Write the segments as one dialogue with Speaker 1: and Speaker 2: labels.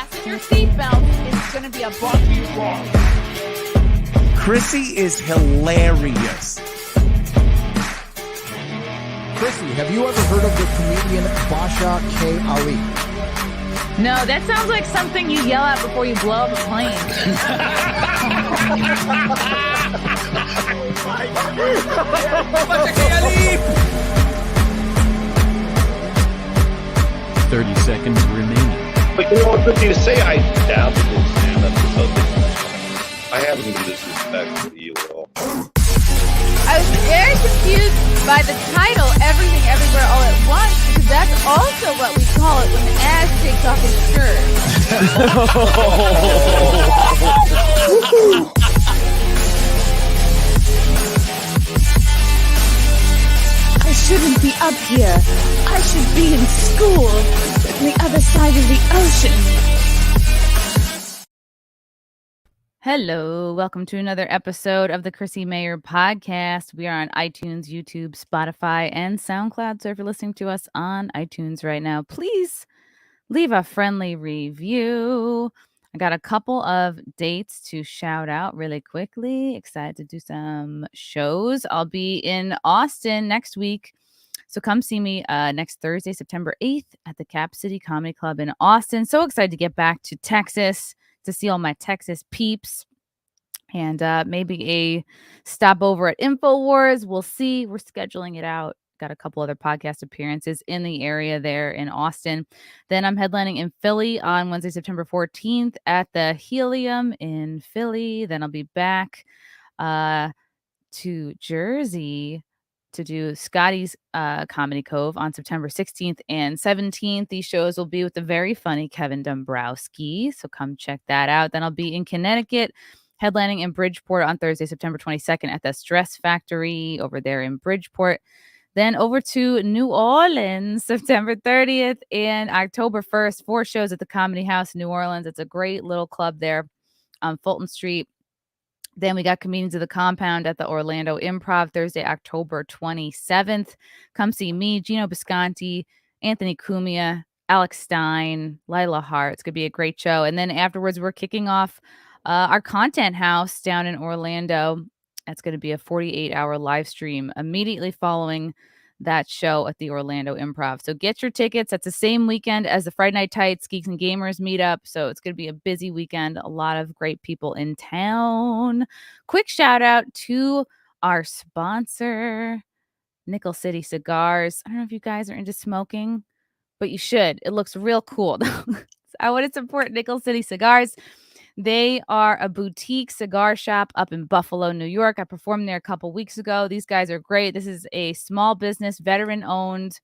Speaker 1: fasten your seatbelt. It's going to be a bumpy ride.
Speaker 2: Chrissie is hilarious.
Speaker 3: Chrissie, have you ever heard of the comedian Basha K. Ali?
Speaker 4: No, that sounds like something you yell out before you blow up a plane.
Speaker 5: 30 seconds remaining.
Speaker 6: But you know what, good thing to say, I dabbled in stand-up for something. I haven't been disrespectful to you at all.
Speaker 4: I was very confused by the title, Everything Everywhere All at Once, because that's also what we call it when Ash takes off his shirt.
Speaker 7: I shouldn't be up here. I should be in school on the other side of the ocean.
Speaker 4: Hello, welcome to another episode of the Chrissie Mayr Podcast. We are on iTunes, YouTube, Spotify, and SoundCloud. So if you're listening to us on iTunes right now, please leave a friendly review. I got a couple of dates to shout out really quickly. Excited to do some shows. I'll be in Austin next week. So come see me next Thursday, September 8th at the Cap City Comedy Club in Austin. So excited to get back to Texas, to see all my Texas peeps, and maybe a stopover at InfoWars. We'll see. We're scheduling it out. Got a couple other podcast appearances in the area there in Austin. Then I'm headlining in Philly on Wednesday, September 14th at the Helium in Philly. Then I'll be back to Jersey to do Scotty's Comedy Cove on September 16th and 17th. These shows will be with the very funny Kevin Dombrowski, so come check that out. Then I'll be in Connecticut, headlining in Bridgeport on Thursday, September 22nd at the Stress Factory over there in Bridgeport. Then over to New Orleans, September 30th and October 1st, 4 shows at the Comedy House, New Orleans. It's a great little club there on Fulton Street. Then we got Comedians of the Compound at the Orlando Improv Thursday, October 27th. Come see me, Gino Bisconti, Anthony Cumia, Alex Stein, Lila Hart. It's going to be a great show. And then afterwards, we're kicking off our Content House down in Orlando. That's going to be a 48-hour live stream immediately following that show at the Orlando Improv. So get your tickets. That's the same weekend as the Friday Night Tights Geeks and Gamers meetup. So it's going to be a busy weekend. A lot of great people in town. Quick shout out to our sponsor, Nickel City Cigars. I don't know if you guys are into smoking, but you should. It looks real cool. I want to support Nickel City Cigars. They are a boutique cigar shop up in Buffalo, New York. I performed there a couple weeks ago. These guys are great. This is a small business, veteran owned.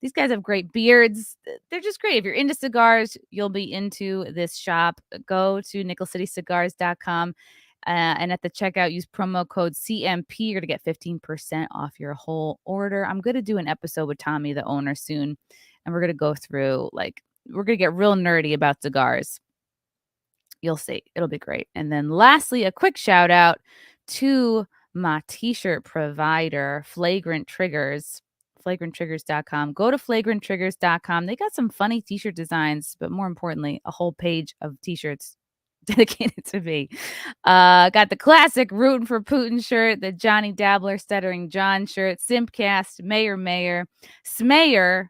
Speaker 4: These guys have great beards. They're just great. If you're into cigars, you'll be into this shop. Go to nickelcitycigars.com and at the checkout, use promo code CMP. You're going to get 15% off your whole order. I'm going to do an episode with Tommy, the owner, soon. And we're going to go through, we're going to get real nerdy about cigars. You'll see. It'll be great. And then lastly, a quick shout out to my t-shirt provider, Flagrant Triggers, flagranttriggers.com. Go to flagranttriggers.com. They got some funny t-shirt designs, but more importantly, a whole page of t-shirts dedicated to me. Got the classic Rootin' for Putin shirt, the Johnny Dabbler Stuttering John shirt, Simpcast, Mayor, Smayer,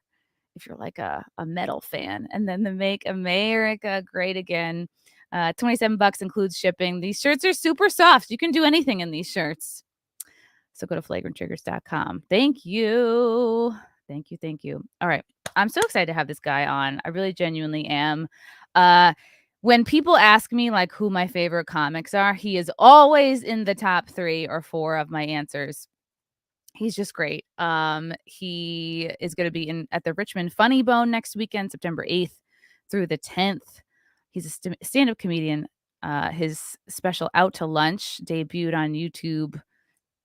Speaker 4: if you're like a metal fan, and then the Make America Great Again. $27 includes shipping. These shirts are super soft. You can do anything in these shirts. So go to flagranttriggers.com. Thank you. Thank you. All right. I'm so excited to have this guy on. I really genuinely am. When people ask me who my favorite comics are, he is always in the top 3 or 4 of my answers. He's just great. He is going to be at the Richmond Funny Bone next weekend, September 8th through the 10th. He's a stand-up comedian. His special Out to Lunch debuted on YouTube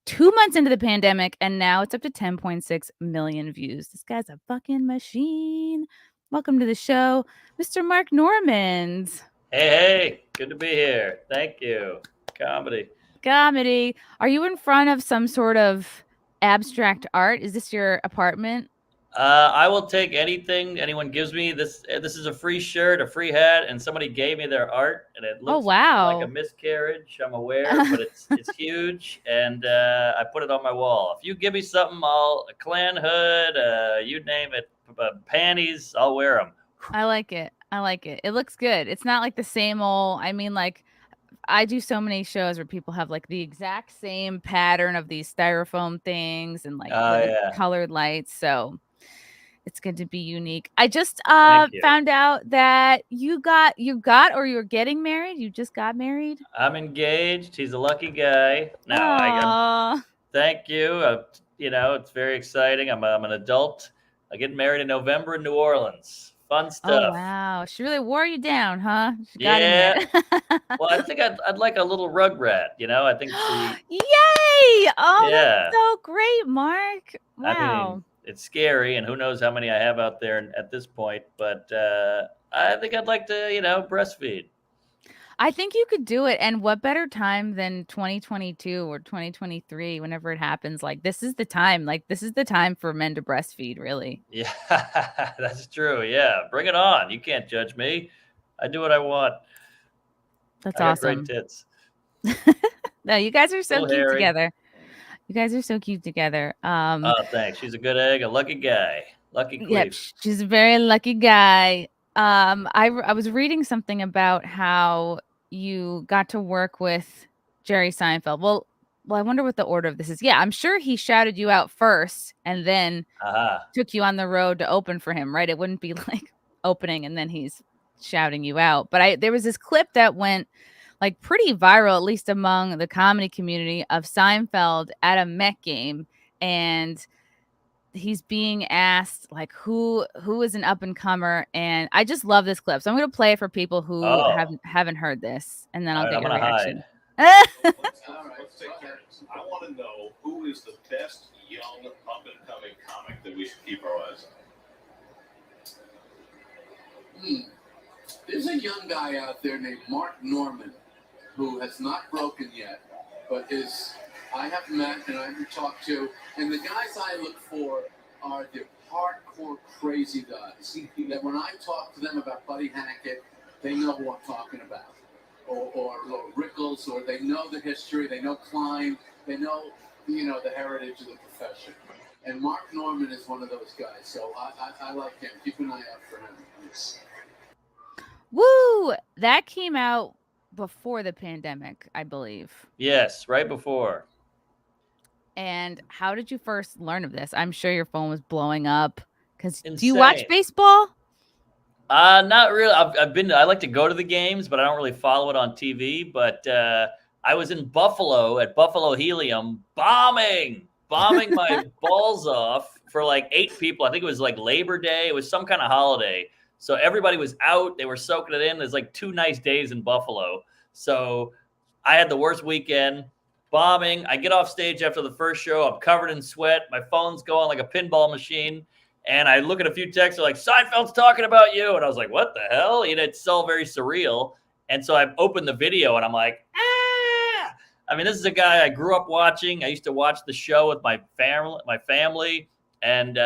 Speaker 4: 2 months into the pandemic, and now it's up to 10.6 million views. This guy's a fucking machine. Welcome to the show, Mr. Mark Normand.
Speaker 8: Hey, good to be here. Thank you. Comedy.
Speaker 4: Are you in front of some sort of abstract art? Is this your apartment?
Speaker 8: I will take anything anyone gives me. This is a free shirt, a free hat, and somebody gave me their art, and it
Speaker 4: Oh
Speaker 8: looks like a
Speaker 4: wow.
Speaker 8: miscarriage. I'm aware, but it's huge, and I put it on my wall. If you give me something, a Klan hood, you name it, panties, I'll wear them.
Speaker 4: I like it. I like it. It looks good. It's not like the same old. I mean, like I do so many shows where people have like the exact same pattern of these styrofoam things and like
Speaker 8: Oh
Speaker 4: the
Speaker 8: yeah,
Speaker 4: colored lights. So it's good to be unique. I just
Speaker 8: thank you.
Speaker 4: found out that you or you're getting married. You just got married.
Speaker 8: I'm engaged. He's a lucky guy. No,
Speaker 4: Aww.
Speaker 8: thank you. It's very exciting. I'm an adult. I get married in November in New Orleans. Fun
Speaker 4: Oh
Speaker 8: stuff.
Speaker 4: wow. She really wore you down, huh? She got in
Speaker 8: Yeah.
Speaker 4: there.
Speaker 8: Well, I think I'd like a little rugrat. I think she.
Speaker 4: Yay! Oh,
Speaker 8: Yeah.
Speaker 4: that's so great, Mark.
Speaker 8: I
Speaker 4: Wow.
Speaker 8: mean, it's scary, and who knows how many I have out there at this point. But I think I'd like to, breastfeed.
Speaker 4: I think you could do it. And what better time than 2022 or 2023, whenever it happens? Like, this is the time. Like, this is the time for men to breastfeed, really.
Speaker 8: Yeah, that's true. Yeah, bring it on. You can't judge me. I do what I want.
Speaker 4: That's
Speaker 8: I got
Speaker 4: awesome.
Speaker 8: great tits.
Speaker 4: No, you guys are so
Speaker 8: Little
Speaker 4: cute
Speaker 8: hairy.
Speaker 4: together. You guys are so cute together.
Speaker 8: Oh, thanks. She's a good egg, a lucky guy, lucky queen.
Speaker 4: Yep, she's a very lucky guy. I was reading something about how you got to work with Jerry Seinfeld. Well, I wonder what the order of this is. Yeah, I'm sure he shouted you out first and then took you on the road to open for him, right? It wouldn't be like opening and then he's shouting you out. But there was this clip that went like pretty viral, at least among the comedy community, of Seinfeld at a Met game, and he's being asked like who is an up and comer, and I just love this clip, so I'm going to play it for people who haven't heard this, and then I'll get your reaction.
Speaker 6: All right, let's take turns. I want to know who is the best young up and coming comic that we should keep our eyes on.
Speaker 9: There's a young guy out there named Mark Norman who has not broken yet, but I have met and I have talked to, and the guys I look for are the hardcore crazy guys. That when I talk to them about Buddy Hackett, they know who I'm talking about, or Rickles, or they know the history, they know Klein, they know the heritage of the profession. And Mark Norman is one of those guys, so I like him. Keep an eye out for him.
Speaker 4: Woo! That came out before the pandemic, I believe.
Speaker 8: Yes, right before.
Speaker 4: And how did you first learn of this? I'm sure your phone was blowing up. Because do you
Speaker 8: Insane.
Speaker 4: watch baseball?
Speaker 8: Not really. I like to go to the games, but I don't really follow it on TV. But I was in Buffalo at Buffalo Helium bombing my balls off for like 8 people. I think it was like Labor Day. It was some kind of holiday. So everybody was out. They were soaking it in. There's like 2 nice days in Buffalo. So I had the worst weekend bombing. I get off stage after the first show. I'm covered in sweat. My phone's going like a pinball machine. And I look at a few texts. They're like, Seinfeld's talking about you. And I was like, what the hell? It's all very surreal. And so I opened the video and I'm like, ah! I mean, this is a guy I grew up watching. I used to watch the show with my family. And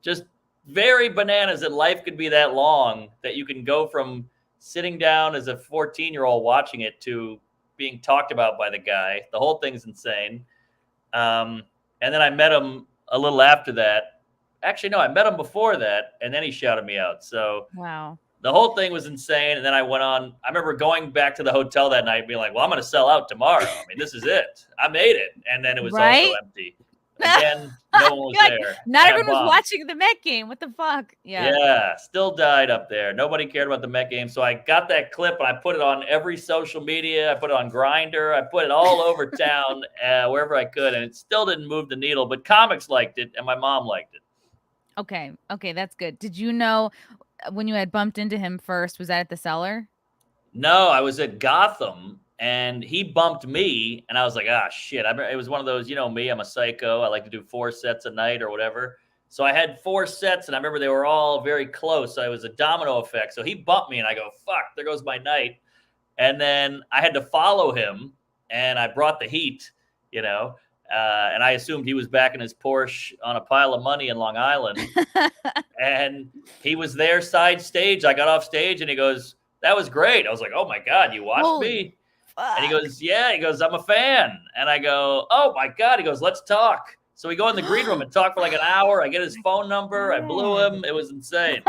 Speaker 8: just very bananas that life could be that long, that you can go from sitting down as a 14-year-old watching it to being talked about by the guy. The whole thing's insane. And then I met him a little after that. Actually, no, I met him before that, and then he shouted me out. So
Speaker 4: wow,
Speaker 8: the whole thing was insane. And then I went on. I remember going back to the hotel that night and being like, well, I'm going to sell out tomorrow. I mean, this is it. I made it. And then it was also empty. Again, no one was there.
Speaker 4: Not everyone was watching the Met game. What the fuck?
Speaker 8: Yeah, still died up there. Nobody cared about the Met game. So I got that clip and I put it on every social media. I put it on Grindr. I put it all over town, wherever I could. And it still didn't move the needle. But comics liked it and my mom liked it.
Speaker 4: Okay, that's good. Did you know when you had bumped into him first, was that at the Cellar?
Speaker 8: No, I was at Gotham. And he bumped me, and I was like, shit. It was one of those, me, I'm a psycho. I like to do 4 sets a night or whatever. So I had 4 sets, and I remember they were all very close. So it was a domino effect. So he bumped me, and I go, fuck, there goes my night. And then I had to follow him, and I brought the heat, And I assumed he was back in his Porsche on a pile of money in Long Island. And he was there side stage. I got off stage and he goes, "That was great." I was like, "Oh my God, you watched me?" And he goes, "Yeah." He goes, "I'm a fan." And I go, "Oh my God." He goes, "Let's talk." So we go in the green room and talk for like an hour. I get his phone number. I blew him. It was insane.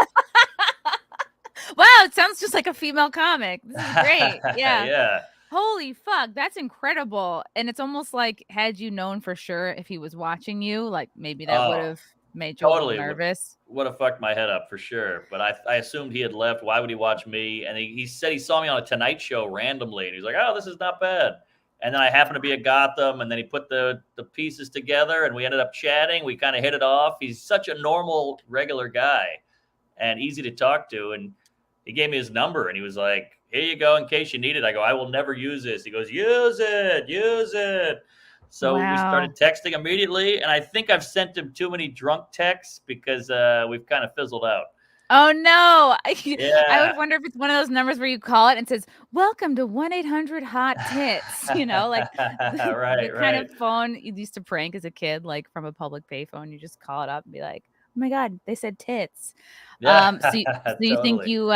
Speaker 4: Wow, it sounds just like a female comic. This is great. Yeah.
Speaker 8: Yeah.
Speaker 4: Holy fuck, that's incredible. And it's almost like, had you known for sure if he was watching you, like maybe that would have made you a little nervous.
Speaker 8: Would have fucked my head up for sure. But I assumed he had left. Why would he watch me? And he said he saw me on a Tonight Show randomly. And he's like, "Oh, this is not bad." And then I happened to be at Gotham. And then he put the pieces together. And we ended up chatting. We kind of hit it off. He's such a normal, regular guy. And easy to talk to. And he gave me his number. And he was like, "Here you go in case you need it." I go, "I will never use this." He goes, "Use it, use it." So we started texting immediately, and I think I've sent him too many drunk texts because we've kind of fizzled out.
Speaker 4: Oh no! I would wonder if it's one of those numbers where you call it and it says, "Welcome to 1-800-HOT-TITS." You know, like the kind of phone you used to prank as a kid, like from a public payphone. You just call it up and be like, "Oh my God, they said tits."
Speaker 8: Yeah,
Speaker 4: so you think you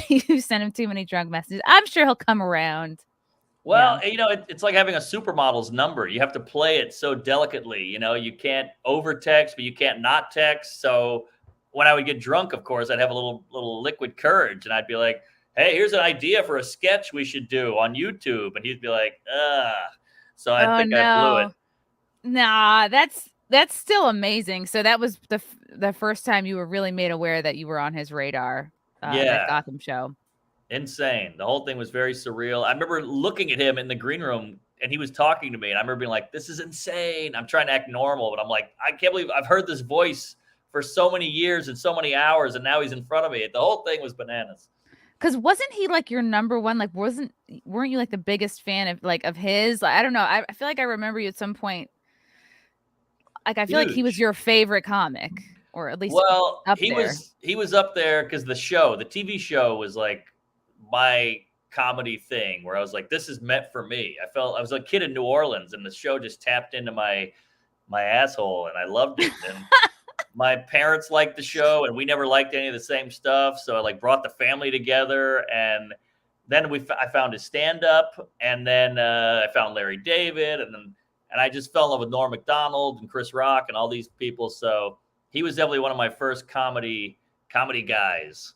Speaker 4: you sent him too many drunk messages? I'm sure he'll come around.
Speaker 8: Well, you know, it's like having a supermodel's number. You have to play it so delicately. You know, you can't over text, but you can't not text. So when I would get drunk, of course, I'd have a little liquid courage, and I'd be like, "Hey, here's an idea for a sketch we should do on YouTube," and he'd be like, "Ugh." So I think I blew it.
Speaker 4: Nah, that's still amazing. So that was the first time you were really made aware that you were on his radar. That Gotham show.
Speaker 8: Insane. The whole thing was very surreal. I remember looking at him in the green room and he was talking to me and I remember being like, "This is insane." I'm trying to act normal, but I'm like, I can't believe I've heard this voice for so many years and so many hours and now he's in front of me. The whole thing was bananas.
Speaker 4: Because wasn't he like your number one? Like, weren't you like the biggest fan of his? Like, I don't know. I feel like I remember you at some point. Like, I feel like he was your favorite comic, or at least
Speaker 8: he was up there because the TV show was like my comedy thing where I was like, this is meant for me. I was a kid in New Orleans and the show just tapped into my asshole and I loved it. And my parents liked the show and we never liked any of the same stuff. So I like brought the family together and then I found his stand-up and then I found Larry David and I just fell in love with Norm Macdonald and Chris Rock and all these people. So he was definitely one of my first comedy guys.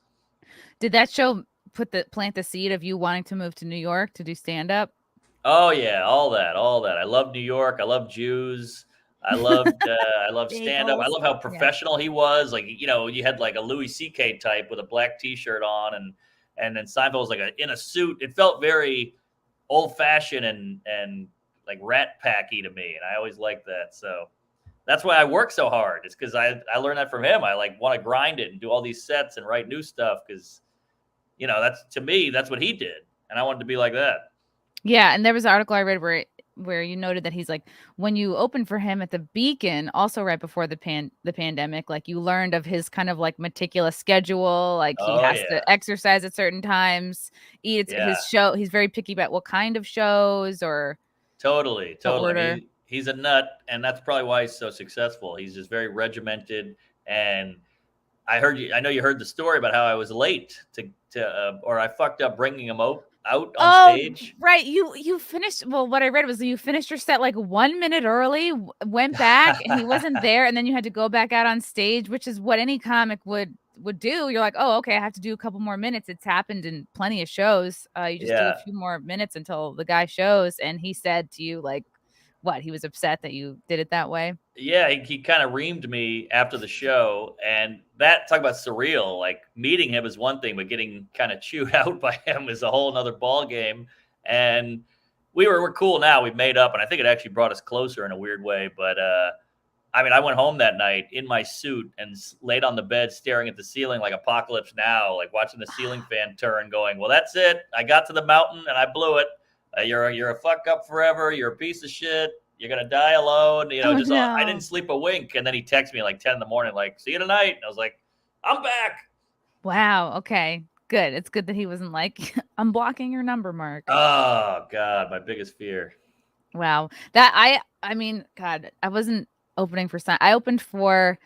Speaker 4: Did that show plant the seed of you wanting to move to New York to do stand-up?
Speaker 8: Oh yeah, all that. I love New York. I love Jews. I loved stand-up. I love how professional he was. Like, you know, you had like a Louis C.K. type with a black T-shirt on, and then Seinfeld was like in a suit. It felt very old-fashioned and like Rat Packy to me, and I always liked that. So that's why I work so hard. It's because I learned that from him. I like want to grind it and do all these sets and write new stuff because, you know, that's what he did, and I wanted to be like that. Yeah,
Speaker 4: and there was an article I read where you noted that he's like, when you opened for him at the Beacon, also right before the pandemic, like you learned of his kind of like meticulous schedule, like he has to exercise at certain times, eat his show. He's very picky about what kind of shows or
Speaker 8: totally. He's a nut, and that's probably why he's so successful. He's just very regimented, and I know you heard the story about how I was late or I fucked up bringing him out on stage.
Speaker 4: Right. You finished. Well, what I read was you finished your set like 1 minute early, went back and he wasn't there. And then you had to go back out on stage, which is what any comic would do. You're like, oh, okay, I have to do a couple more minutes. It's happened in plenty of shows. You just do a few more minutes until the guy shows. And he said to you, like, what? He was upset that you did it that way?
Speaker 8: Yeah, he kind of reamed me after the show. And talk about surreal. Like, meeting him is one thing, but getting kind of chewed out by him is a whole nother ball game. And we're cool now. We've made up, and I think it actually brought us closer in a weird way. But, I mean, I went home that night in my suit and laid on the bed staring at the ceiling like Apocalypse Now, like watching the ceiling fan turn going, well, that's it. I got to the mountain, and I blew it. You're a fuck up forever. You're a piece of shit. You're going to die alone. You know, I didn't sleep a wink. And then he texted me like 10 in the morning, like, see you tonight. And I was like, I'm back.
Speaker 4: Wow. Okay, good. It's good that he wasn't like, I'm blocking your number, Mark.
Speaker 8: Oh God, my biggest fear.
Speaker 4: Wow. I mean, God, I wasn't opening for I opened for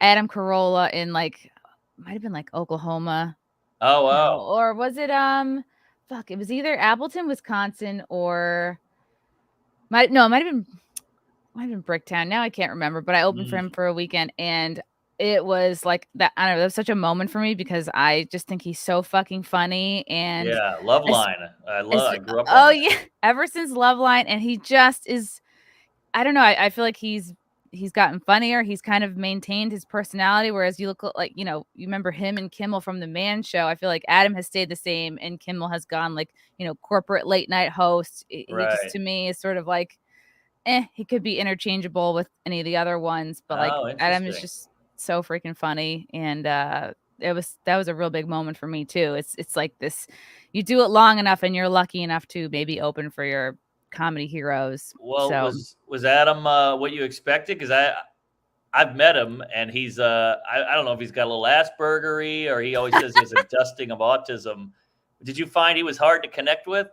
Speaker 4: Adam Carolla in like might have been like Oklahoma.
Speaker 8: Oh wow.
Speaker 4: No, or was it fuck, it was either Appleton, Wisconsin or it might have been Bricktown. Now I can't remember, but I opened for him for a weekend and it was like that. I don't know. That was such a moment for me because I just think he's so fucking funny. And
Speaker 8: Yeah, Loveline. I grew up on
Speaker 4: oh
Speaker 8: that.
Speaker 4: yeah, ever since Loveline, and he just is. I don't know. I feel like he's gotten funnier. He's kind of maintained his personality. Whereas you look like, you remember him and Kimmel from the Man Show. I feel like Adam has stayed the same and Kimmel has gone like, corporate late night host. He just, to me, is sort of like, he could be interchangeable with any of the other ones. But like Adam is just so freaking funny. And that was a real big moment for me too. It's like this, you do it long enough and you're lucky enough to maybe open for your comedy heroes.
Speaker 8: Well,
Speaker 4: so.
Speaker 8: was Adam what you expected? Because I've met him and he's I don't know if he's got a little Aspergery or he always says he has a dusting of autism. Did you find he was hard to connect with?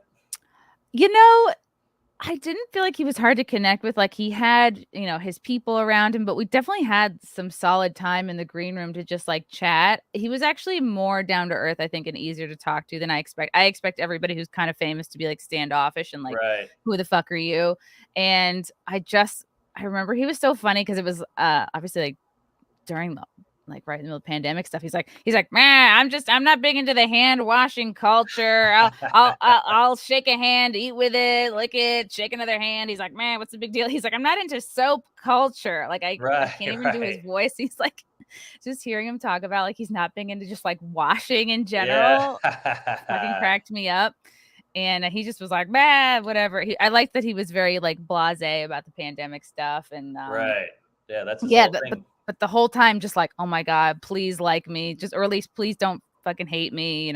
Speaker 4: I didn't feel like he was hard to connect with. Like he had, his people around him, but we definitely had some solid time in the green room to just like chat. He was actually more down to earth, I think, and easier to talk to than I expect. I expect everybody who's kind of famous to be like standoffish and like, who the fuck are you? And I remember he was so funny because it was obviously like during the right in the middle of pandemic stuff. He's like, man, I'm not big into the hand washing culture. I'll shake a hand, eat with it, lick it, shake another hand. He's like, man, what's the big deal? He's like, I'm not into soap culture. Like I can't even do his voice. He's like, just hearing him talk about like he's not big into just like washing in general fucking cracked me up. And he just was like, man, whatever. I liked that he was very like blasé about the pandemic stuff. And
Speaker 8: yeah, that's his whole thing.
Speaker 4: But the whole time, just like, oh my God, please like me, or at least please don't fucking hate me,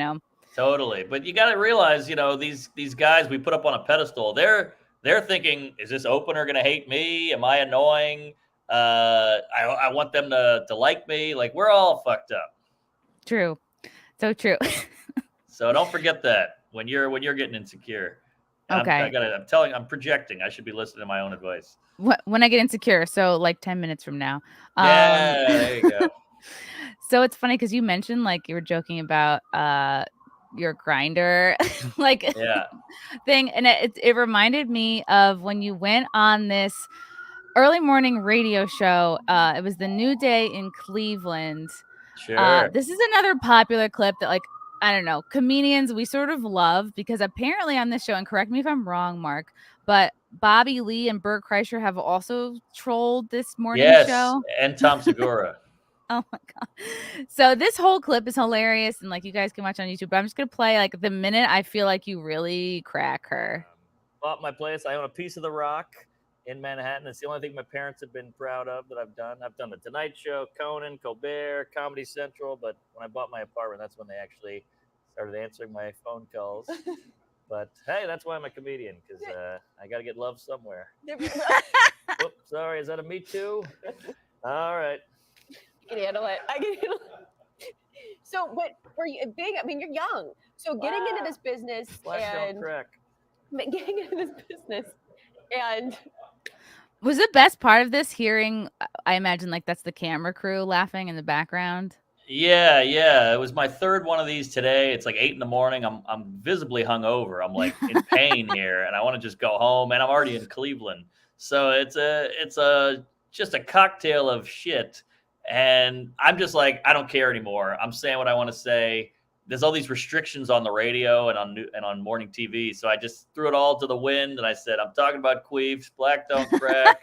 Speaker 8: Totally. But you got to realize, these guys we put up on a pedestal, they're thinking, is this opener going to hate me? Am I annoying? I want them to like me. Like we're all fucked up.
Speaker 4: True. So true.
Speaker 8: So don't forget that when you're getting insecure. And
Speaker 4: okay.
Speaker 8: I'm projecting. I should be listening to my own advice.
Speaker 4: When I get insecure, so like 10 minutes from now.
Speaker 8: Yeah, there you go.
Speaker 4: So it's funny because you mentioned like you were joking about your Grindr thing, and it reminded me of when you went on this early morning radio show. It was the New Day in Cleveland.
Speaker 8: Sure.
Speaker 4: This is another popular clip that like I don't know, comedians we sort of love because apparently on this show, and correct me if I'm wrong, Mark, but Bobby Lee and Bert Kreischer have also trolled this morning show.
Speaker 8: And Tom Segura.
Speaker 4: Oh my God. So this whole clip is hilarious and like you guys can watch on YouTube, but I'm just going to play like the minute I feel like you really crack her.
Speaker 10: Bought my place. I own a piece of the rock in Manhattan. It's the only thing my parents have been proud of that I've done. I've done the Tonight Show, Conan, Colbert, Comedy Central, but when I bought my apartment, that's when they actually started answering my phone calls. But hey, that's why I'm a comedian, because I got to get love somewhere. Oops, sorry, is that a Me Too? All right.
Speaker 11: I can handle it. So, but for you, big, I mean, you're young. So getting into this business getting into this business and
Speaker 4: was the best part of this hearing, I imagine like that's the camera crew laughing in the background.
Speaker 8: Yeah. It was my third one of these today. It's like 8 a.m. I'm visibly hungover. I'm like in pain here, and I want to just go home. And I'm already in Cleveland, so it's just a cocktail of shit. And I'm just like, I don't care anymore. I'm saying what I want to say. There's all these restrictions on the radio and on morning TV, so I just threw it all to the wind. And I said, I'm talking about queefs, black don't crack,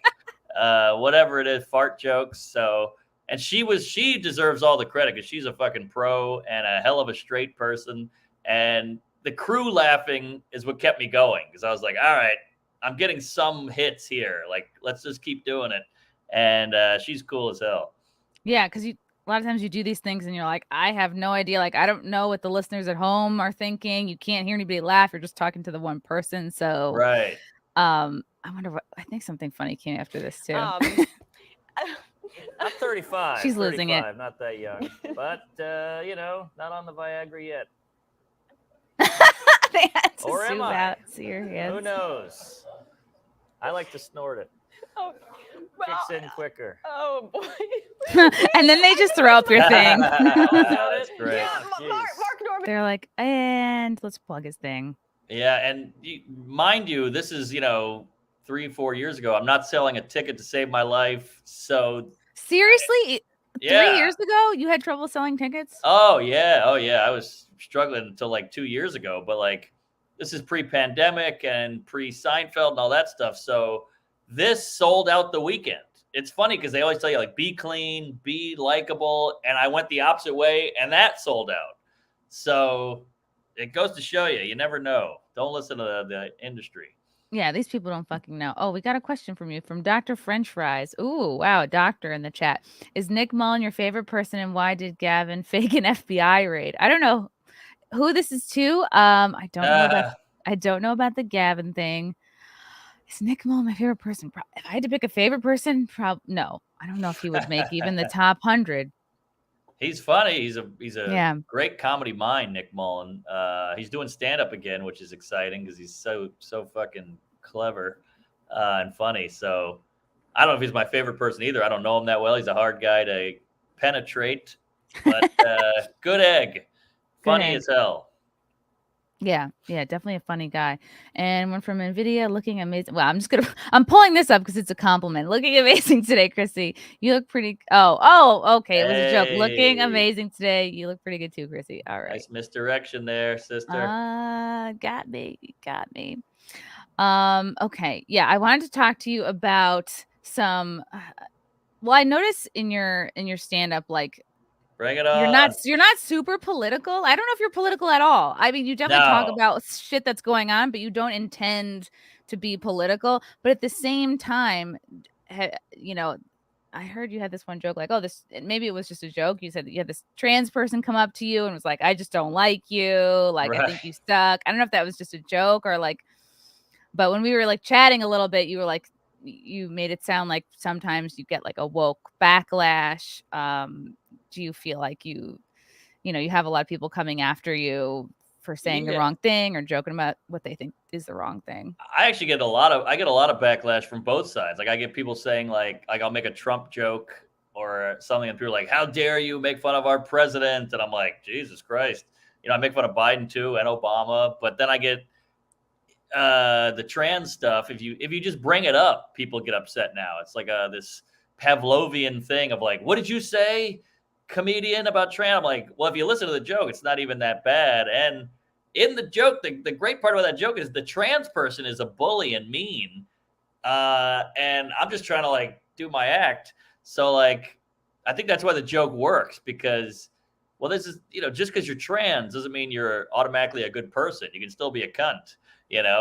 Speaker 8: whatever it is, fart jokes. So. And she deserves all the credit because she's a fucking pro and a hell of a straight person. And the crew laughing is what kept me going because I was like, all right, I'm getting some hits here. Like, let's just keep doing it. And she's cool as hell.
Speaker 4: Yeah, because a lot of times you do these things and you're like, I have no idea. Like, I don't know what the listeners at home are thinking. You can't hear anybody laugh. You're just talking to the one person. So,
Speaker 8: right.
Speaker 4: I wonder I think something funny came after this too.
Speaker 10: I'm 35.
Speaker 4: She's losing it.
Speaker 10: Not that young, but not on the Viagra yet.
Speaker 4: They had to
Speaker 10: or am I?
Speaker 4: Who knows?
Speaker 10: I like to snort it.
Speaker 11: Oh,
Speaker 10: Kicks in quicker.
Speaker 11: Oh boy.
Speaker 4: And then they just throw up your thing.
Speaker 8: That's great.
Speaker 11: Yeah, Mark Norman.
Speaker 4: They're like, and let's plug his thing.
Speaker 8: Yeah, and mind you, this is 3-4 years ago. I'm not selling a ticket to save my life. So
Speaker 4: Seriously,
Speaker 8: yeah.
Speaker 4: 3 years ago, you had trouble selling tickets?
Speaker 8: Oh yeah. I was struggling until like 2 years ago, but like this is pre-pandemic and pre-Seinfeld and all that stuff. So this sold out the weekend. It's funny because they always tell you like be clean, be likable, and I went the opposite way, and that sold out. So it goes to show you never know. Don't listen to the industry.
Speaker 4: Yeah, these people don't fucking know. Oh, we got a question from you from Dr. French Fries. Ooh, wow, doctor in the chat. Is Nick Mullen your favorite person, and why did Gavin fake an FBI raid? I don't know who this is to. I don't know about the Gavin thing. Is Nick Mullen my favorite person? If I had to pick a favorite person, no. I don't know if he would make even the top 100.
Speaker 8: He's funny. He's a great comedy mind, Nick Mullen. He's doing stand-up again, which is exciting because he's so fucking clever and funny. So I don't know if he's my favorite person either. I don't know him that well. He's a hard guy to penetrate, but good egg. Funny as hell.
Speaker 4: Yeah, definitely a funny guy. And one from NVIDIA, looking amazing. Well, I'm pulling this up because it's a compliment. Looking amazing today, Chrissy. You look pretty. Oh, okay. It was a joke. Looking amazing today. You look pretty good too, Chrissy. All right.
Speaker 8: Nice misdirection there, sister.
Speaker 4: Got me. Okay. Yeah, I wanted to talk to you about some. Well, I noticed in your stand-up, like.
Speaker 8: Bring it on.
Speaker 4: You're not super political. I don't know if you're political at all. I mean, you definitely talk about shit that's going on, but you don't intend to be political. But at the same time, I heard you had this one joke like, maybe it was just a joke. You said that you had this trans person come up to you and was like, I just don't like you. Like, right. I think you suck. I don't know if that was just a joke or like, but when we were like chatting a little bit, you were like, you made it sound like sometimes you get like a woke backlash. Do you feel like you have a lot of people coming after you for saying the wrong thing or joking about what they think is the wrong thing?
Speaker 8: I actually get a lot of backlash from both sides. Like I get people saying like I'll make a Trump joke or something and people are like, how dare you make fun of our president? And I'm like, Jesus Christ. I make fun of Biden too and Obama, but then I get the trans stuff. If you just bring it up, people get upset now. It's like this Pavlovian thing of like, what did you say, comedian, about trans? I'm like, well, if you listen to the joke, it's not even that bad. And in the joke, the great part about that joke is the trans person is a bully and mean. And I'm just trying to like do my act. So like, I think that's why the joke works because, well, this is, just because you're trans doesn't mean you're automatically a good person. You can still be a cunt, Yeah.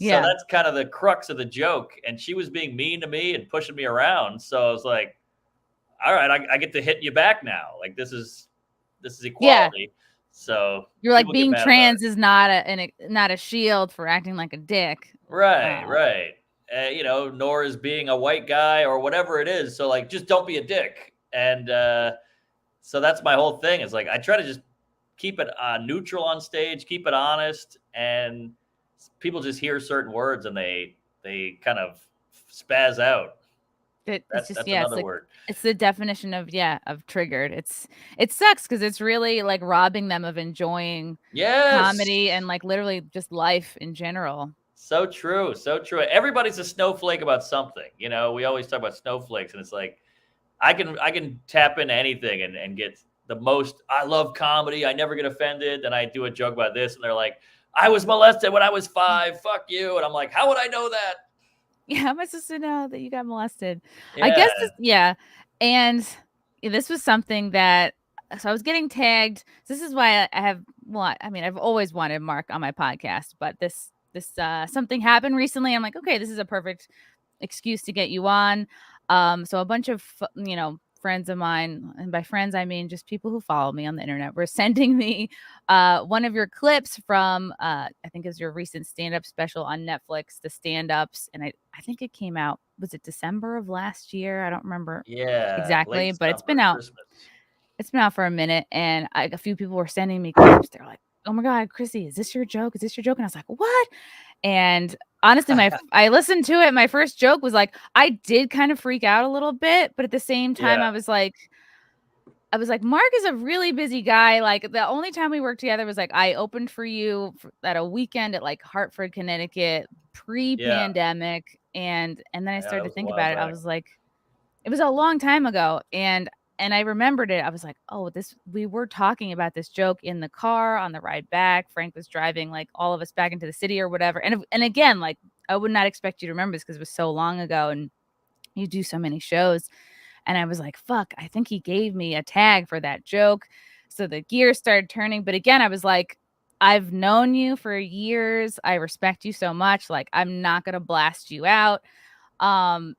Speaker 8: So that's kind of the crux of the joke. And she was being mean to me and pushing me around. So I was like, all right, I get to hit you back now. Like this is equality. Yeah. So
Speaker 4: you're like being trans is not a shield for acting like a dick.
Speaker 8: Right, right. Nor is being a white guy or whatever it is. So like, just don't be a dick. And so that's my whole thing. Is like I try to just keep it neutral on stage, keep it honest, and people just hear certain words and they kind of spaz out. That's another word.
Speaker 4: It's the definition of triggered. It sucks because it's really like robbing them of enjoying comedy and like literally just life in general.
Speaker 8: So true. Everybody's a snowflake about something. We always talk about snowflakes, and it's like I can tap into anything and get the most. I love comedy. I never get offended. And I do a joke about this, and they're like, I was molested when I was 5. Fuck you. And I'm like, how would I know that?
Speaker 4: Yeah, how am I supposed to know that you got molested? Yeah. I guess, and this was something that, so I was getting tagged. This is why I've always wanted Mark on my podcast, but this something happened recently. I'm like, okay, this is a perfect excuse to get you on. So a bunch of, friends of mine, and by friends, I mean just people who follow me on the internet, were sending me one of your clips from, I think it was your recent stand-up special on Netflix, the stand-ups. And I think it came out, was it December of last year? I don't remember exactly, but it's been out. Christmas. It's been out for a minute. And a few people were sending me clips. They're like, oh my God, Chrissy, is this your joke? Is this your joke? And I was like, what? And honestly, I listened to it. My first joke was like, I did kind of freak out a little bit, but at the same time,
Speaker 8: Yeah.
Speaker 4: I was like, Mark is a really busy guy. Like the only time we worked together was like I opened for you at a weekend at like Hartford, Connecticut, pre-pandemic, and then I started to think about it. I was like, it was a long time ago, and I remembered it. I was like, oh, we were talking about this joke in the car on the ride back. Frank was driving like all of us back into the city or whatever. And again, like I would not expect you to remember this because it was so long ago, and you do so many shows. And I was like, fuck, I think he gave me a tag for that joke. So the gears started turning. But again, I was like, I've known you for years. I respect you so much. Like, I'm not going to blast you out. I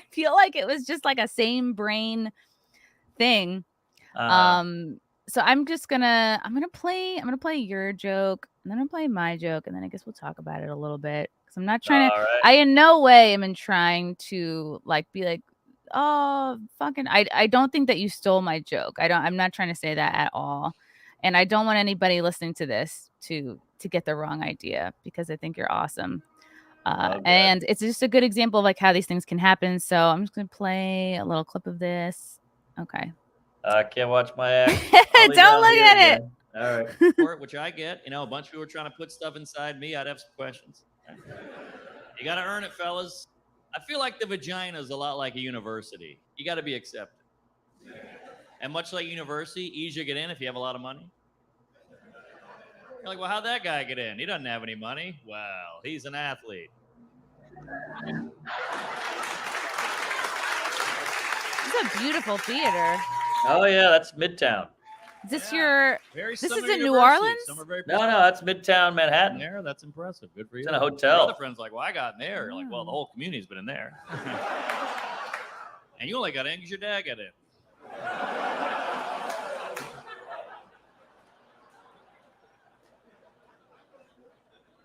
Speaker 4: feel like it was just like a same brain thing. So I'm gonna play your joke, and then I'm gonna play my joke, and then I guess we'll talk about it a little bit. Because I'm not trying to, I in no way am trying to like be like, oh fucking, I don't think that you stole my joke. I'm not trying to say that at all. And I don't want anybody listening to this to get the wrong idea, because I think you're awesome. And it's just a good example of like how these things can happen. So I'm just gonna play a little clip of this. Okay.
Speaker 8: I can't watch my act.
Speaker 4: Don't look at it.
Speaker 8: All right.
Speaker 12: Which I get. You know, a bunch of people are trying to put stuff inside me. I'd have some questions. You got to earn it, fellas. I feel like the vagina is a lot like a university. You got to be accepted. And much like university, easier to get in if you have a lot of money. You're like, well, how'd that guy get in? He doesn't have any money. Well, he's an athlete.
Speaker 4: It's a beautiful theater.
Speaker 8: Oh yeah, that's Midtown.
Speaker 4: Is this this is in New Orleans?
Speaker 8: No, that's Midtown Manhattan.
Speaker 12: There, that's impressive. Good for you.
Speaker 8: It's in a hotel.
Speaker 12: Your other friend's like, well, I got in there. You're like, well, the whole community's been in there. And you only got in because your dad got in.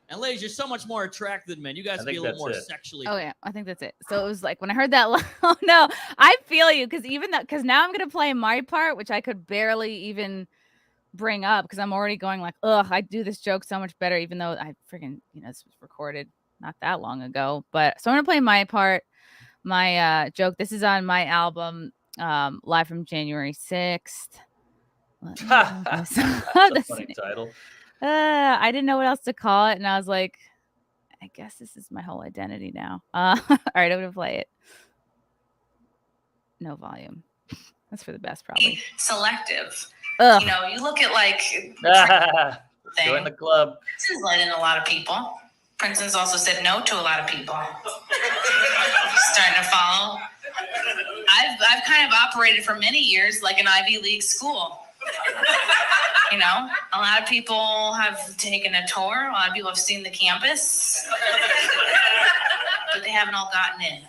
Speaker 12: And ladies, you're so much more attractive than men. You guys be a little more sexually.
Speaker 4: Oh yeah, I think that's it. So it was like when I heard that. Oh no, I feel you, because now I'm gonna play my part, which I could barely even bring up because I'm already going like, ugh, I do this joke so much better, even though I freaking this was recorded not that long ago. But so I'm gonna play my part, my joke. This is on my album, live from January 6th.
Speaker 8: That's a funny title.
Speaker 4: I didn't know what else to call it, and I was like, I guess this is my whole identity now. All right, I'm gonna play it. No volume. That's for the best, probably.
Speaker 13: Selective.
Speaker 4: Ugh.
Speaker 13: You know, you look at like
Speaker 8: Join the club.
Speaker 13: Princeton's let in a lot of people. Princeton's also said no to a lot of people. Starting to follow. I've kind of operated for many years like an Ivy League school. You know, a lot of people have taken a tour. A lot of people have seen the campus, but they haven't all gotten in.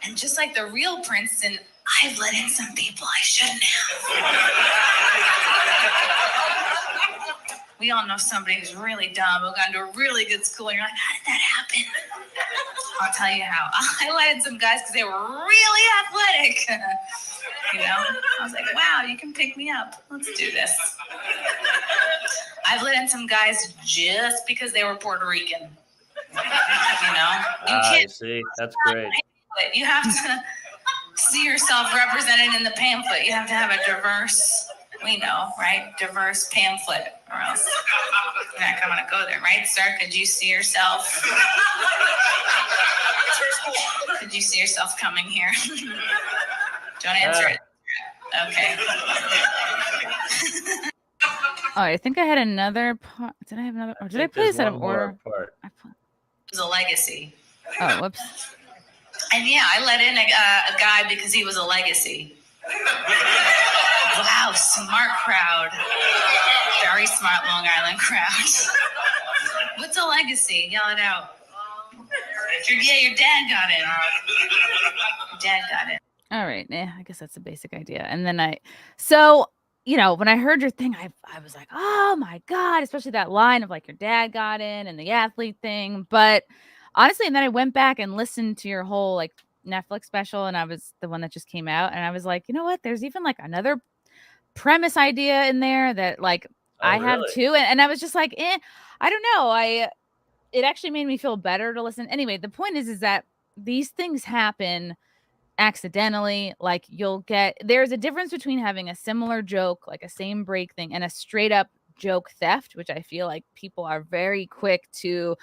Speaker 13: And just like the real Princeton, I've let in some people I shouldn't have. We all know somebody who's really dumb who got into a really good school. And you're like, how did that happen? I'll tell you how. I let in some guys because they were really athletic. You know, I was like, wow, you can pick me up. Let's do this. I've let in some guys just because they were Puerto Rican. You know,
Speaker 8: I see. That's great.
Speaker 13: You have to see yourself represented in the pamphlet. You have to have a diverse, we know, right? Diverse pamphlet, or else you're not going to go there, right, sir? Could you see yourself? Could you see yourself coming here? Don't answer it. Okay.
Speaker 4: Oh, I think I had another part. Did I have another? Or did I play this out of order?
Speaker 13: It was a legacy.
Speaker 4: Oh, whoops.
Speaker 13: And yeah, I let in a guy because he was a legacy. Wow, smart crowd. Very smart Long Island crowd. What's a legacy? Yell it out. Your dad got in. Your dad got in.
Speaker 4: All right. I guess that's the basic idea. And then when I heard your thing, I was like, oh my God, especially that line of like your dad got in and the athlete thing. But honestly, and then I went back and listened to your whole like Netflix special, and I was the one that just came out, and I was like, you know what? There's even like another premise idea in there that like I have
Speaker 8: really?
Speaker 4: too. And I was just like, I don't know. It actually made me feel better to listen. Anyway, the point is that these things happen accidentally. Like there's a difference between having a similar joke, like a same break thing, and a straight up joke theft, which I feel like people are very quick to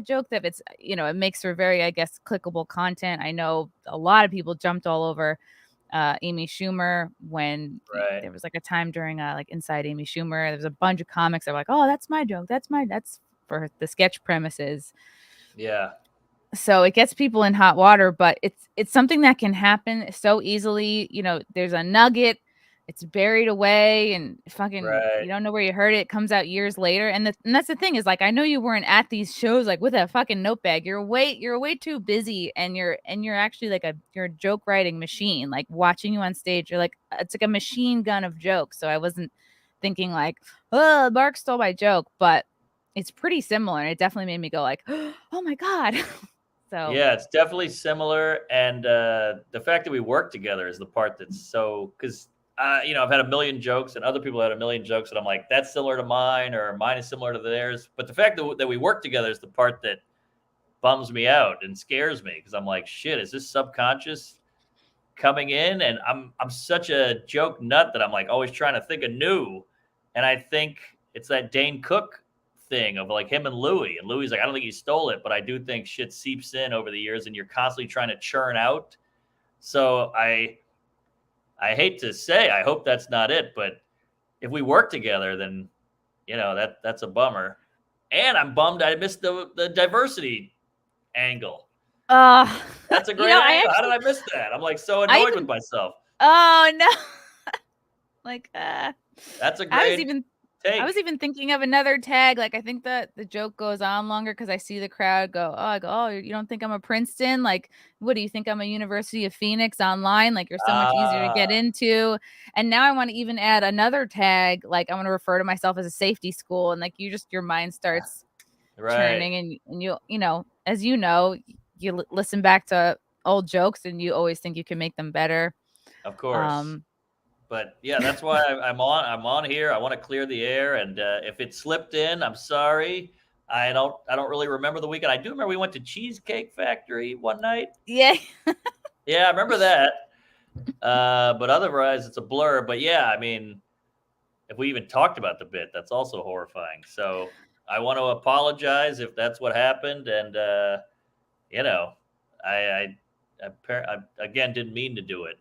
Speaker 4: joke theft. It's, it makes for very, I guess, clickable content. I know a lot of people jumped all over Amy Schumer when there was like a time during like Inside Amy Schumer, there was a bunch of comics that were like, oh, that's my joke, that's for the sketch premises.
Speaker 8: Yeah.
Speaker 4: So it gets people in hot water, but it's something that can happen so easily. There's a nugget, it's buried away, and fucking you don't know where you heard it. It comes out years later, and that's the thing is, like, I know you weren't at these shows like with a fucking notepad. You're way too busy, and you're actually like you're a joke writing machine. Like watching you on stage, you're like, it's like a machine gun of jokes. So I wasn't thinking like, oh, Mark stole my joke, but it's pretty similar, and it definitely made me go like, oh my god. So
Speaker 8: yeah, it's definitely similar, and the fact that we work together is the part that's so, because I've had a million jokes, and other people had a million jokes, and I'm like, that's similar to mine, or mine is similar to theirs. But the fact that we work together is the part that bums me out and scares me, because I'm like, shit, is this subconscious coming in? And I'm such a joke nut that I'm like always trying to think of new, and I think it's that Dane Cook thing of like him and Louis. And Louis like, I don't think he stole it, but I do think shit seeps in over the years, and you're constantly trying to churn out. So I hate to say, I hope that's not it, but if we work together, then that's a bummer. And I'm bummed I missed the diversity angle. That's a great angle. How did I miss that? I'm like so annoyed with myself.
Speaker 4: Oh no. Like
Speaker 8: that's a great
Speaker 4: I was even thinking of another tag. Like, I think that the joke goes on longer because I see the crowd go, oh, you don't think I'm a Princeton? Like, what do you think I'm a University of Phoenix online? Like, you're so much easier to get into. And now I want to even add another tag. Like, I want to refer to myself as a safety school. And like, your mind starts churning, and you as you listen back to old jokes and you always think you can make them better.
Speaker 8: Of course. But yeah, that's why I'm on here. I want to clear the air, and if it slipped in, I'm sorry. I don't really remember the weekend. I do remember we went to Cheesecake Factory one night.
Speaker 4: Yeah.
Speaker 8: Yeah, I remember that. But otherwise, it's a blur. But yeah, I mean, if we even talked about the bit, that's also horrifying. So I want to apologize if that's what happened, and I again didn't mean to do it.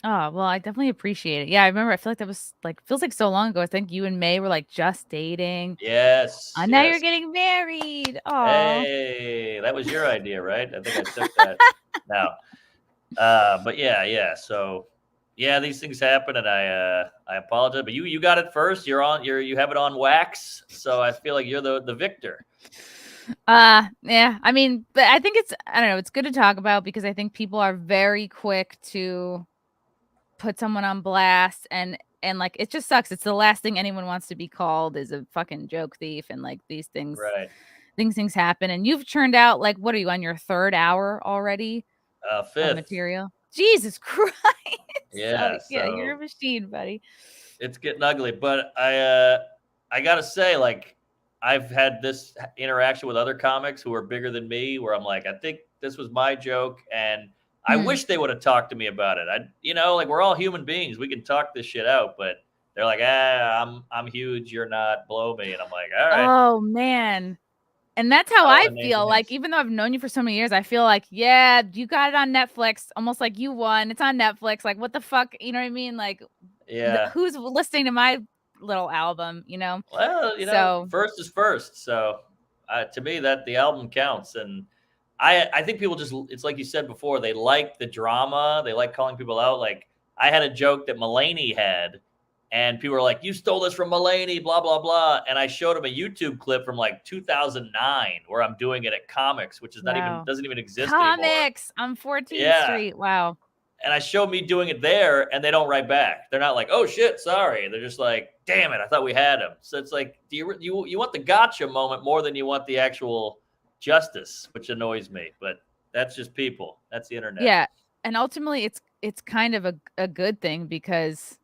Speaker 4: Oh, well, I definitely appreciate it. Yeah, I remember. I feel like that was like, feels like so long ago. I think you and May were like just dating.
Speaker 8: Yes.
Speaker 4: Now you're getting married. Oh,
Speaker 8: hey, that was your idea, right? I think I took that now. But yeah. So yeah, these things happen, and I apologize. But you got it first. You have it on wax. So I feel like you're the victor.
Speaker 4: Yeah. I mean, but I think I don't know. It's good to talk about because I think people are very quick to put someone on blast, and like it just sucks. It's the last thing anyone wants to be called is a fucking joke thief, and like these things things happen, and you've churned out like, what are you on your third hour already?
Speaker 8: Fifth
Speaker 4: material. Jesus Christ.
Speaker 8: Yeah,
Speaker 4: yeah, you're a machine, buddy.
Speaker 8: It's getting ugly, but I gotta say, like, I've had this interaction with other comics who are bigger than me where I'm like, I think this was my joke, and I wish they would have talked to me about it. Like, we're all human beings. We can talk this shit out, but they're like, I'm huge. You're not. Blow me. And I'm like, all right.
Speaker 4: Oh, man. And that's how I feel. Like, even though I've known you for so many years, I feel like, yeah, you got it on Netflix. Almost like you won. It's on Netflix. Like, what the fuck? You know what I mean? Like, who's listening to my little album,
Speaker 8: Well, so, first is first. So to me, that the album counts. And I think people just, it's like you said before, they like the drama. They like calling people out. Like, I had a joke that Mulaney had, and people were like, you stole this from Mulaney, blah, blah, blah. And I showed him a YouTube clip from like 2009 where I'm doing it at Comics, which is doesn't even exist anymore.
Speaker 4: Comics on 14th Street. Wow.
Speaker 8: And I showed me doing it there, and they don't write back. They're not like, oh shit, sorry. They're just like, damn it, I thought we had him. So it's like, do you want the gotcha moment more than you want the actual justice, which annoys me, but that's just people. That's the internet.
Speaker 4: Yeah. And ultimately it's kind of a good thing because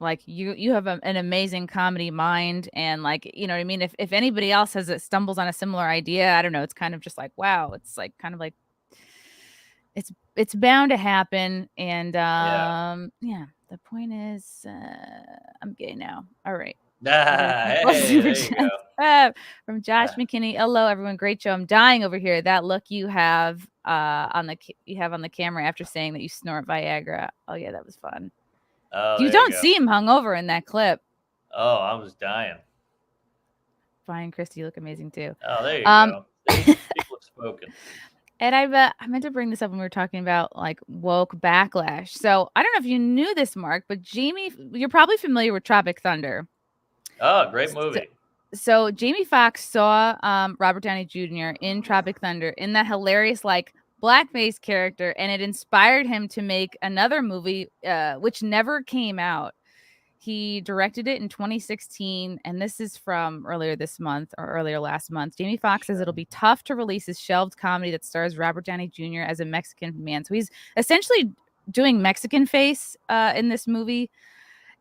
Speaker 4: Like you have an amazing comedy mind, and like, you know what I mean? If anybody else stumbles on a similar idea, I don't know, it's kind of just like, wow, it's like kind of like it's bound to happen. And yeah, the point is I'm gay now. All right.
Speaker 8: Hey, there you go.
Speaker 4: From Josh McKinney. Hello, everyone. Great show. I'm dying over here. That look you have on the camera after saying that you snort Viagra. Oh yeah, that was fun.
Speaker 8: Oh,
Speaker 4: You don't see him hungover in that clip.
Speaker 8: Oh, I was dying.
Speaker 4: Fine, Christy, you look amazing too.
Speaker 8: Oh, there you go. People have spoken.
Speaker 4: And I meant to bring this up when we were talking about like woke backlash. So I don't know if you knew this, Mark, but Jamie, you're probably familiar with Tropic Thunder.
Speaker 8: Oh, great movie.
Speaker 4: So Jamie Foxx saw Robert Downey Jr. in Tropic Thunder in that hilarious like blackface character, and it inspired him to make another movie which never came out. He directed it in 2016, and this is from earlier last month. Jamie Foxx says it'll be tough to release his shelved comedy that stars Robert Downey Jr. as a Mexican man. So he's essentially doing Mexican face in this movie.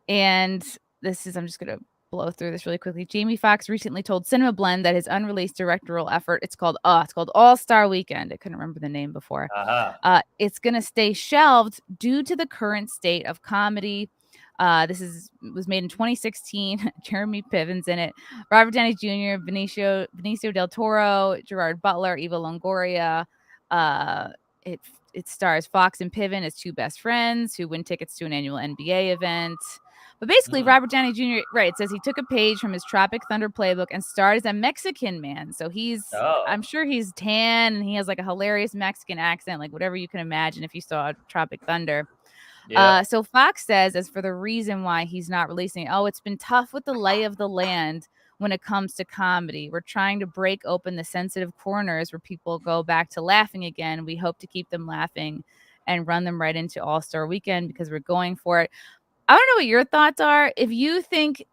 Speaker 4: And I'm just going to blow through this really quickly. Jamie Foxx recently told Cinema Blend that his unreleased directorial effort, it's called All-Star Weekend. I couldn't remember the name before. It's going to stay shelved due to the current state of comedy. This was made in 2016. Jeremy Piven's in it. Robert Downey Jr., Benicio del Toro, Gerard Butler, Eva Longoria. It stars Fox and Piven as two best friends who win tickets to an annual NBA event. But basically, Robert Downey Jr., right, it says he took a page from his Tropic Thunder playbook and starred as a Mexican man. So I'm sure he's tan, and he has like a hilarious Mexican accent, like whatever you can imagine if you saw Tropic Thunder. Yeah. So Fox says, as for the reason why he's not releasing it, it's been tough with the lay of the land when it comes to comedy. We're trying to break open the sensitive corners where people go back to laughing again. We hope to keep them laughing and run them right into All-Star Weekend because we're going for it. I don't know what your thoughts are. If you think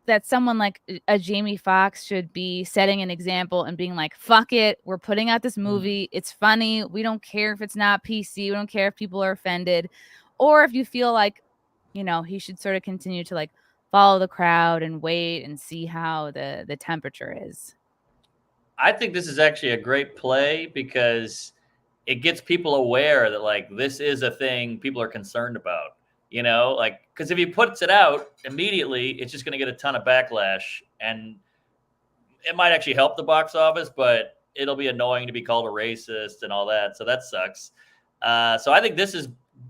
Speaker 4: that someone like a Jamie Foxx should be setting an example and being like, fuck it, we're putting out this movie. It's funny. We don't care if it's not PC. We don't care if people are offended. Or if you feel like, you know, he should sort of continue to like follow the crowd and wait and see how the temperature is.
Speaker 8: I think this is actually a great play because it gets people aware that like this is a thing people are concerned about, you know, like because if he puts it out immediately, it's just going to get a ton of backlash, and it might actually help the box office, but it'll be annoying to be called a racist and all that. So that sucks. So I think this is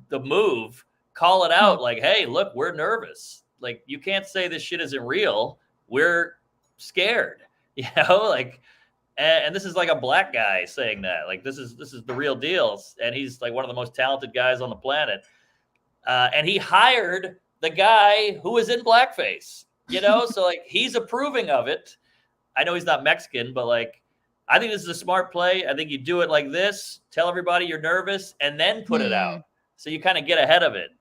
Speaker 8: the move. Call it out like, hey, look, we're nervous. Like, you can't say this shit isn't real. We're scared, you know, like, and this is like a black guy saying that, like, this is the real deal. And he's like one of the most talented guys on the planet. And he hired the guy who was in blackface, you know, so like he's approving of it. I know he's not Mexican, but like, I think this is a smart play. I think you do it like this, tell everybody you're nervous, and then put it out. So you kind of get ahead of it.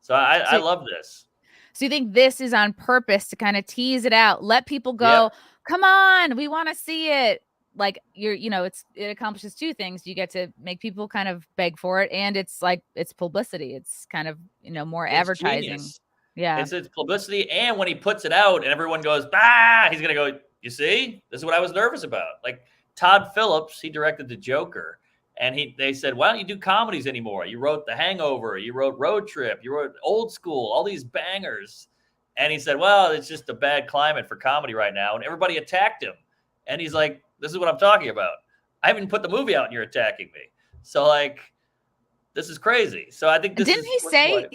Speaker 8: So I love this.
Speaker 4: So you think this is on purpose to kind of tease it out, let people go, come on, we want to see it. Like it accomplishes two things. You get to make people kind of beg for it, and it's like it's publicity. It's kind of, more advertising.
Speaker 8: Genius.
Speaker 4: Yeah.
Speaker 8: It's publicity. And when he puts it out and everyone goes, bah, he's going to go, you see, this is what I was nervous about. Like Todd Phillips, he directed The Joker. And they said, why don't you do comedies anymore? You wrote The Hangover, you wrote Road Trip, you wrote Old School, all these bangers. And he said, well, it's just a bad climate for comedy right now. And everybody attacked him. And he's like, this is what I'm talking about. I haven't put the movie out and you're attacking me. So like, this is crazy. So I think
Speaker 4: Didn't he say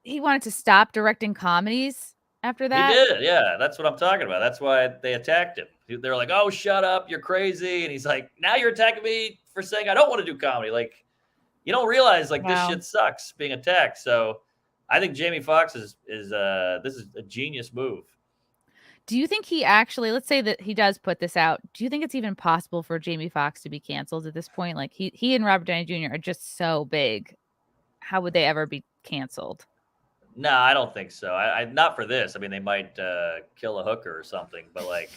Speaker 4: he wanted to stop directing comedies after that?
Speaker 8: He did. Yeah. That's what I'm talking about. That's why they attacked him. They're like, oh, shut up. You're crazy. And he's like, now you're attacking me for saying I don't want to do comedy. Like, you don't realize like this shit sucks being attacked. So I think Jamie Foxx this is a genius move.
Speaker 4: Do you think he actually, let's say that he does put this out, do you think it's even possible for Jamie Foxx to be canceled at this point? Like he and Robert Downey Jr. are just so big. How would they ever be canceled?
Speaker 8: No, I don't think so. I not for this. I mean, they might kill a hooker or something, but like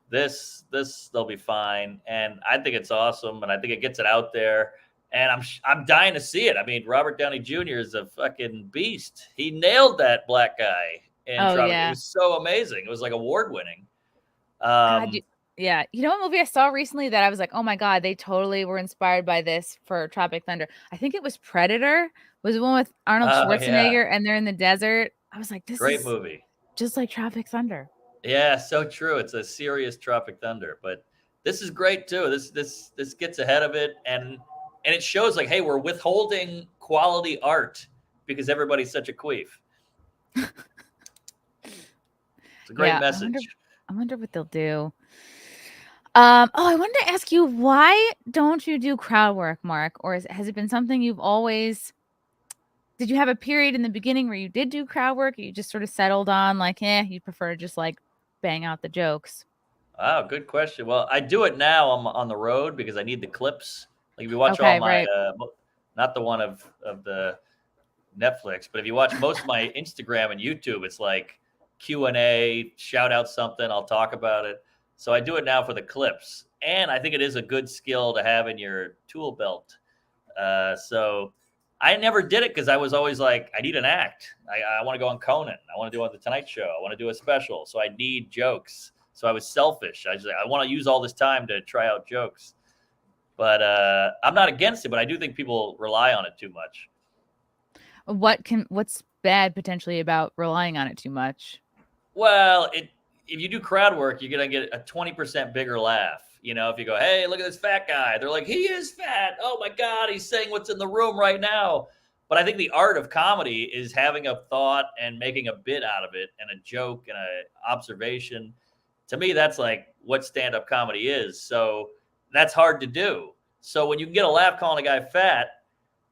Speaker 8: this they'll be fine. And I think it's awesome, and I think it gets it out there. And I'm dying to see it. I mean, Robert Downey Jr. is a fucking beast. He nailed that black guy in
Speaker 4: Oh,
Speaker 8: Tropic. It
Speaker 4: yeah.
Speaker 8: was so amazing. It was like award winning.
Speaker 4: God, yeah. You know what movie I saw recently that I was like, oh my God, they totally were inspired by this for Tropic Thunder. I think it was Predator. Was the one with Arnold
Speaker 8: Oh,
Speaker 4: Schwarzenegger
Speaker 8: yeah.
Speaker 4: and they're in the desert. I was like, this
Speaker 8: Great
Speaker 4: is
Speaker 8: movie.
Speaker 4: just like Tropic Thunder.
Speaker 8: Yeah, so true. It's a serious Tropic Thunder, but this is great too. This gets ahead of it, and it shows like, hey, we're withholding quality art because everybody's such a queef. It's a great message.
Speaker 4: I wonder what they'll do. I wanted to ask you, why don't you do crowd work, Mark? Or has it been something you've always? Did you have a period in the beginning where you did do crowd work, or you just sort of settled on like, you prefer to just like bang out the jokes?
Speaker 8: Wow, good question. Well, I do it now. I'm on the road because I need the clips. Like if you watch all my, not the one of the Netflix, but if you watch most of my Instagram and YouTube, it's like Q&A, shout out something, I'll talk about it. So I do it now for the clips, and I think it is a good skill to have in your tool belt. So I never did it because I was always like, I need an act. I want to go on Conan. I want to do it on the Tonight Show. I want to do a special. So I need jokes. So I was selfish. I want to use all this time to try out jokes. But I'm not against it, but I do think people rely on it too much.
Speaker 4: What's bad potentially about relying on it too much?
Speaker 8: Well, if you do crowd work, you're going to get a 20% bigger laugh. You know, if you go, hey, look at this fat guy. They're like, he is fat. Oh, my God, he's saying what's in the room right now. But I think the art of comedy is having a thought and making a bit out of it and a joke and an observation. To me, that's like what stand-up comedy is. So that's hard to do. So when you can get a laugh calling a guy fat,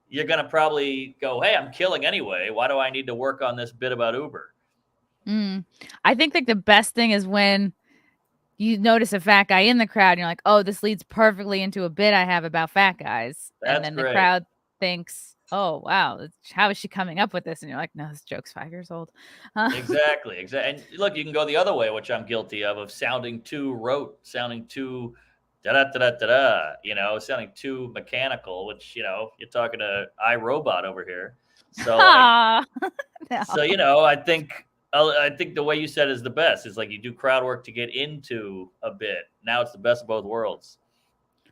Speaker 8: you're going to probably go, hey, I'm killing anyway. Why do I need to work on this bit about Uber?
Speaker 4: I think like the best thing is when you notice a fat guy in the crowd and you're like, oh, this leads perfectly into a bit I have about fat guys.
Speaker 8: That's
Speaker 4: and then
Speaker 8: great.
Speaker 4: The crowd thinks, oh, wow, how is she coming up with this? And you're like, no, this joke's 5 years old.
Speaker 8: Exactly. And look, you can go the other way, which I'm guilty of sounding too rote, sounding too da-da-da-da-da-da, sounding too mechanical, which, you're talking to iRobot over here. So, like,
Speaker 4: no.
Speaker 8: So, I think the way you said is the best. It's like you do crowd work to get into a bit. Now it's the best of both worlds.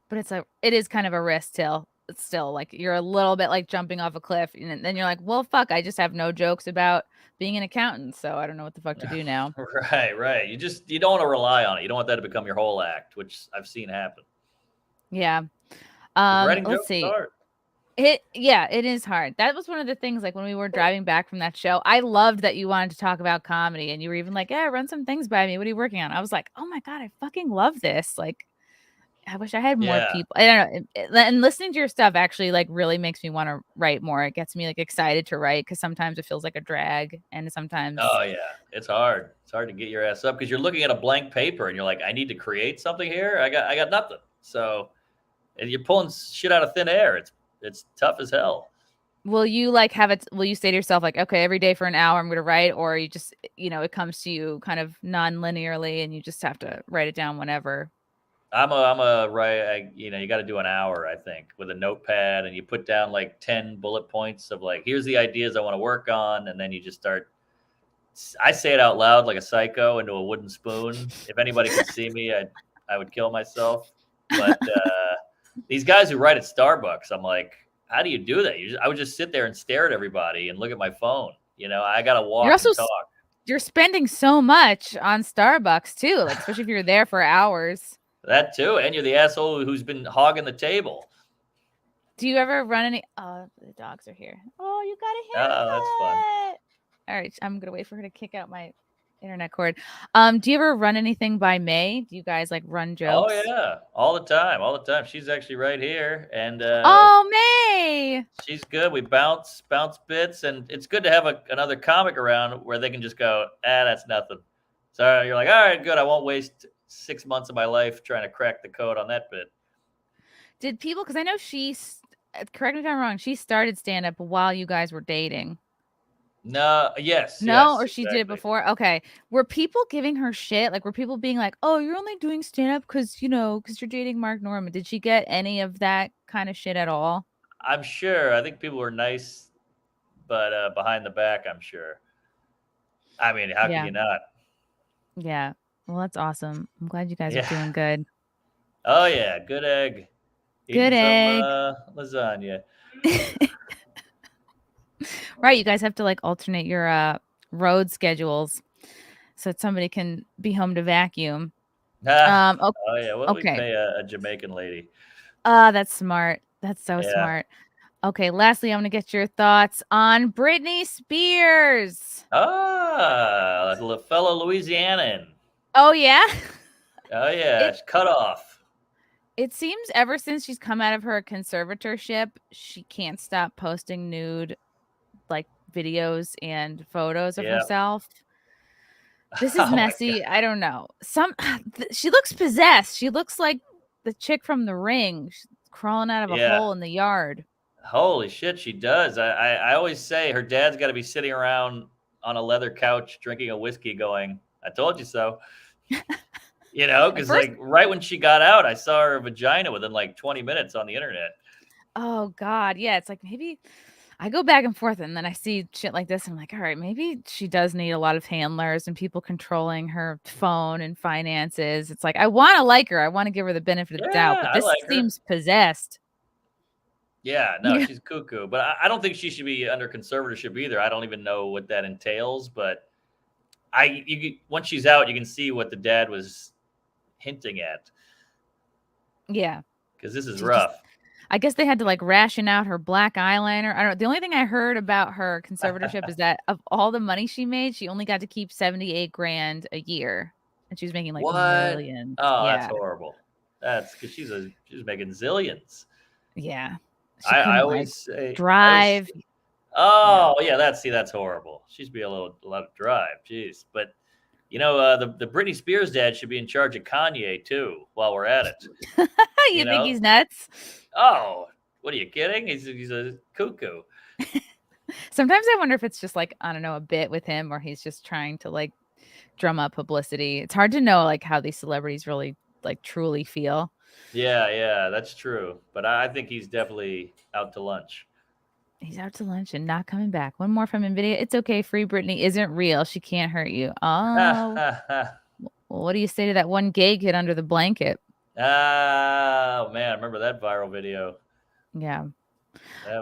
Speaker 4: But it is kind of a risk still. It's still like you're a little bit like jumping off a cliff, and then you're like, well, fuck, I just have no jokes about being an accountant, so I don't know what the fuck to do now.
Speaker 8: Right. You don't want to rely on it. You don't want that to become your whole act, which I've seen happen.
Speaker 4: Yeah. Let's see. It is hard. That was one of the things, like when we were driving back from that show, I loved that you wanted to talk about comedy, and you were even like, yeah, run some things by me. What are you working on? I was like, oh my God, I fucking love this. Like, I wish I had more people. I don't know. And listening to your stuff actually like really makes me want to write more. It gets me like excited to write because sometimes it feels like a drag, and sometimes.
Speaker 8: Oh yeah, it's hard. It's hard to get your ass up because you're looking at a blank paper and you're like, I need to create something here. I got nothing. So, and you're pulling shit out of thin air. It's tough as hell.
Speaker 4: Will you like have it? Will you say to yourself like, okay, every day for an hour I'm going to write, or you just it comes to you kind of non-linearly and you just have to write it down whenever?
Speaker 8: I'm a right. You got to do an hour, I think, with a notepad, and you put down like 10 bullet points of like, here's the ideas I want to work on, and then you just start. I say it out loud like a psycho into a wooden spoon. If anybody could see me, I would kill myself. But these guys who write at Starbucks, I'm like, how do you do that? I would just sit there and stare at everybody and look at my phone. I got to walk and talk.
Speaker 4: You're spending so much on Starbucks too, like especially if you're there for hours.
Speaker 8: That too, and you're the asshole who's been hogging the table.
Speaker 4: Do you ever run any? Oh, the dogs are here. Oh, you got a haircut.
Speaker 8: Oh, that's fun.
Speaker 4: All right, I'm gonna wait for her to kick out my internet cord. Do you ever run anything by May? Do you guys like run jokes?
Speaker 8: Oh yeah, all the time. She's actually right here, and
Speaker 4: oh, May,
Speaker 8: she's good. We bounce bits, and it's good to have another comic around where they can just go, that's nothing. So you're like, all right, good. I won't waste 6 months of my life trying to crack the code on that bit.
Speaker 4: Did people? Because I know correct me if I'm wrong. She started stand up while you guys were dating.
Speaker 8: No, yes.
Speaker 4: No, or she did it before. Okay. Were people giving her shit? Like, were people being like, "Oh, you're only doing stand up because you're dating Mark Norman"? Did she get any of that kind of shit at all?
Speaker 8: I'm sure. I think people were nice, but behind the back, I'm sure. I mean, how
Speaker 4: Yeah.
Speaker 8: can you not?
Speaker 4: Yeah. Well, that's awesome. I'm glad you guys are
Speaker 8: Yeah.
Speaker 4: doing good.
Speaker 8: Oh yeah, good egg.
Speaker 4: Good
Speaker 8: Eating
Speaker 4: egg.
Speaker 8: some lasagna.
Speaker 4: Right. You guys have to like alternate your road schedules so that somebody can be home to vacuum.
Speaker 8: Oh yeah, what do we
Speaker 4: Okay.
Speaker 8: pay a Jamaican lady?
Speaker 4: That's smart. That's so
Speaker 8: Yeah.
Speaker 4: smart. Okay, lastly, I'm gonna get your thoughts on Britney Spears.
Speaker 8: Fellow Louisianan.
Speaker 4: Oh yeah?
Speaker 8: Oh yeah, it's cut off.
Speaker 4: It seems ever since she's come out of her conservatorship, she can't stop posting nude like videos and photos of
Speaker 8: Yep.
Speaker 4: herself. This
Speaker 8: Oh
Speaker 4: is
Speaker 8: my
Speaker 4: messy. I don't know. She looks possessed. She looks like the chick from The Ring. She's crawling out of a
Speaker 8: Yeah.
Speaker 4: hole in the yard.
Speaker 8: Holy shit, she does. I always say her dad's got to be sitting around on a leather couch drinking a whiskey going, I told you so. You know, because like right when she got out, I saw her vagina within like 20 minutes on the internet.
Speaker 4: Oh God. Yeah. It's like maybe I go back and forth and then I see shit like this. And I'm like, all right, maybe she does need a lot of handlers and people controlling her phone and finances. It's like, I want to like her. I want to give her the benefit of the doubt, but
Speaker 8: I
Speaker 4: this
Speaker 8: like her.
Speaker 4: seems possessed.
Speaker 8: Yeah, no, she's cuckoo. But I don't think she should be under conservatorship either. I don't even know what that entails. But once she's out, you can see what the dad was hinting at.
Speaker 4: Yeah.
Speaker 8: Because this is rough.
Speaker 4: I guess they had to like ration out her black eyeliner. I don't know. The only thing I heard about her conservatorship is that of all the money she made, she only got to keep $78,000 a year. And she was making like millions.
Speaker 8: Oh,
Speaker 4: yeah.
Speaker 8: that's horrible. That's because she's making zillions.
Speaker 4: Yeah.
Speaker 8: I always say
Speaker 4: drive.
Speaker 8: Yeah, that's horrible. She should be a lot of drive. Jeez. But you know, the Britney Spears dad should be in charge of Kanye too, while we're at it.
Speaker 4: You think he's nuts?
Speaker 8: Oh, what are you kidding? He's a cuckoo.
Speaker 4: Sometimes I wonder if it's just like, I don't know, a bit with him or he's just trying to like drum up publicity. It's hard to know like how these celebrities really like truly feel.
Speaker 8: Yeah, that's true. But I think he's definitely out to lunch.
Speaker 4: He's out to lunch and not coming back. One more from NVIDIA. It's okay. Free Britney isn't real. She can't hurt you. Oh. Well, what do you say to that one gay kid under the blanket?
Speaker 8: Oh, man. I remember that viral video.
Speaker 4: Yeah.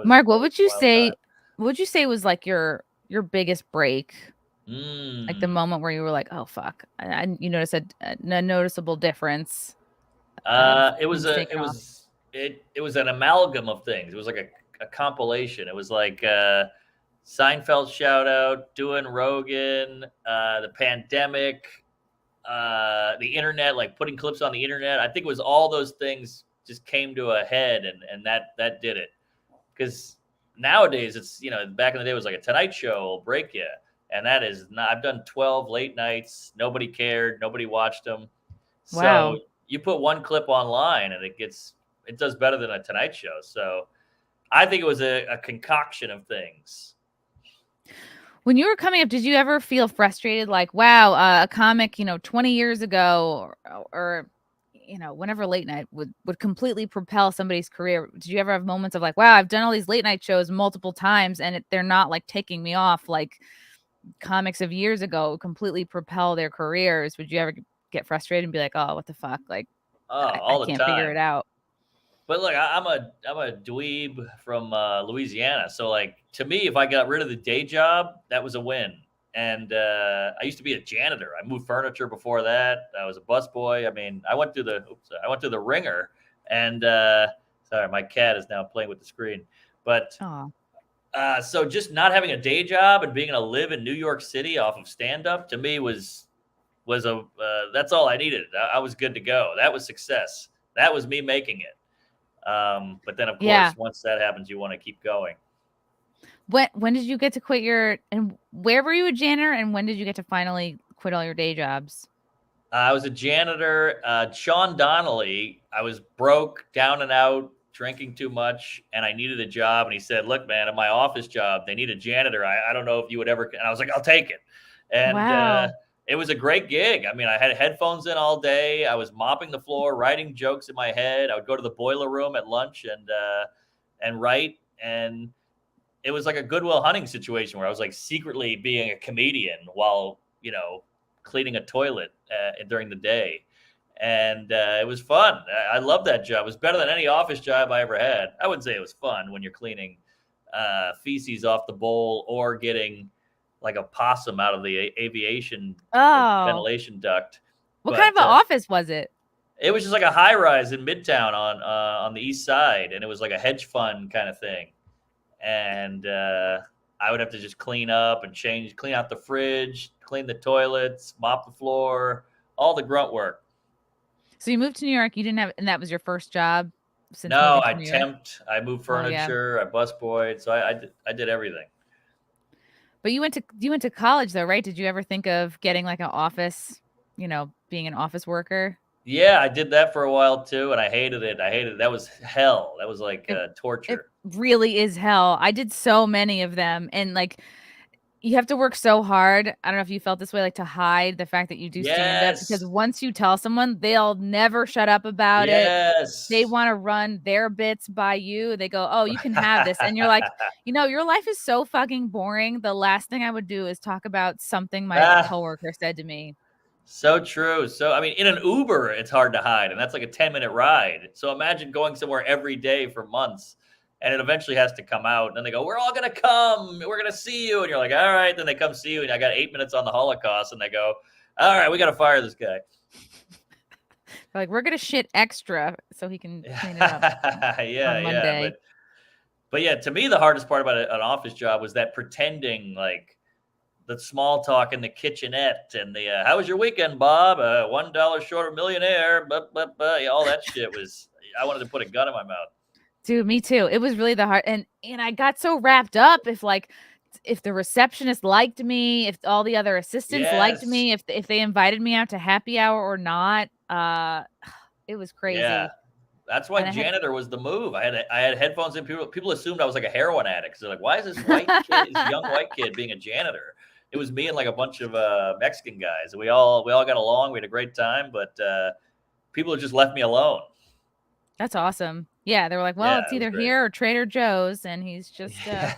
Speaker 4: Mark, what would you say? What would you say was like your biggest break? Like the moment where you were like, oh, fuck. You noticed a noticeable difference.
Speaker 8: It was an amalgam of things. It was like a compilation. It was like Seinfeld shout out, doing Rogan, the pandemic, the internet, like putting clips on the internet. I think it was all those things just came to a head and that did it. Because nowadays it's, back in the day it was like a Tonight Show will break you. And that is not, I've done 12 late nights. Nobody cared. Nobody watched them.
Speaker 4: Wow.
Speaker 8: So you put one clip online and it does better than a Tonight Show. So I think it was a concoction of things.
Speaker 4: When you were coming up, did you ever feel frustrated? Like, wow, a comic, 20 years ago or whenever late night would completely propel somebody's career. Did you ever have moments of like, wow, I've done all these late night shows multiple times and they're not like taking me off like comics of years ago completely propel their careers? Would you ever get frustrated and be like, oh, what the fuck? Like, I can't figure it out.
Speaker 8: But look, I'm a dweeb from Louisiana. So like, to me, if I got rid of the day job, that was a win. And I used to be a janitor. I moved furniture before that. I was a busboy. I mean, I went through the ringer. And sorry, my cat is now playing with the screen. But so just not having a day job and being able to live in New York City off of stand-up to me was that's all I needed. I was good to go. That was success. That was me making it. But then of course, once that happens, you want to keep going.
Speaker 4: When did you get to quit and where were you a janitor and when did you get to finally quit all your day jobs?
Speaker 8: I was a janitor. Sean Donnelly, I was broke, down and out, drinking too much, and I needed a job. And he said, look, man, at my office job, they need a janitor. I don't know if you would ever. And I was like, I'll take it. And it was a great gig. I mean, I had headphones in all day. I was mopping the floor, writing jokes in my head. I would go to the boiler room at lunch and write. And it was like a Goodwill Hunting situation where I was like secretly being a comedian while, cleaning a toilet during the day. And it was fun. I loved that job. It was better than any office job I ever had. I wouldn't say it was fun when you're cleaning feces off the bowl or getting like a possum out of the aviation ventilation duct.
Speaker 4: What kind of an office was it?
Speaker 8: It was just like a high rise in Midtown on the east side, and it was like a hedge fund kind of thing. And I would have to just clean up and clean out the fridge, clean the toilets, mop the floor, all the grunt work.
Speaker 4: So you moved to New York. You didn't have, and that was your first job.
Speaker 8: No, I temped. I moved furniture. I busboyed. So I did everything.
Speaker 4: But you went to college though, right? Did you ever think of getting like an office, being an office worker?
Speaker 8: Yeah, I did that for a while too, and I hated it. That was hell. That was like torture.
Speaker 4: It really is hell. I did so many of them, and like you have to work so hard. I don't know if you felt this way, like to hide the fact that you do stand up, because once you tell someone, they'll never shut up about it. They want to run their bits by you. They go, "Oh, you can have this," and you're like, your life is so fucking boring. The last thing I would do is talk about something my coworker said to me.
Speaker 8: So true. So, I mean, in an Uber, it's hard to hide, and that's like a 10-minute ride. So imagine going somewhere every day for months, and it eventually has to come out. And then they go, we're all going to come. We're going to see you. And you're like, all right. Then they come see you, and I got 8 minutes on the Holocaust, and they go, all right, we got to fire this guy.
Speaker 4: Like, we're going to shit extra so he can clean it up on Monday.
Speaker 8: But yeah, to me, the hardest part about an office job was that pretending, like, the small talk in the kitchenette and the how was your weekend, Bob? $1 short of millionaire. All that shit was. I wanted to put a gun in my mouth.
Speaker 4: Dude, me too. It was really the hard, and I got so wrapped up if the receptionist liked me, if all the other assistants liked me, if they invited me out to happy hour or not. It was crazy.
Speaker 8: Yeah. That's why janitor was the move. I had headphones in. People assumed I was like a heroin addict. So they're like, why is this young white kid being a janitor? It was me and like a bunch of Mexican guys. We all got along. We had a great time, but people just left me alone.
Speaker 4: That's awesome. Yeah, they were like, well, it's either here or Trader Joe's, and he's just fresh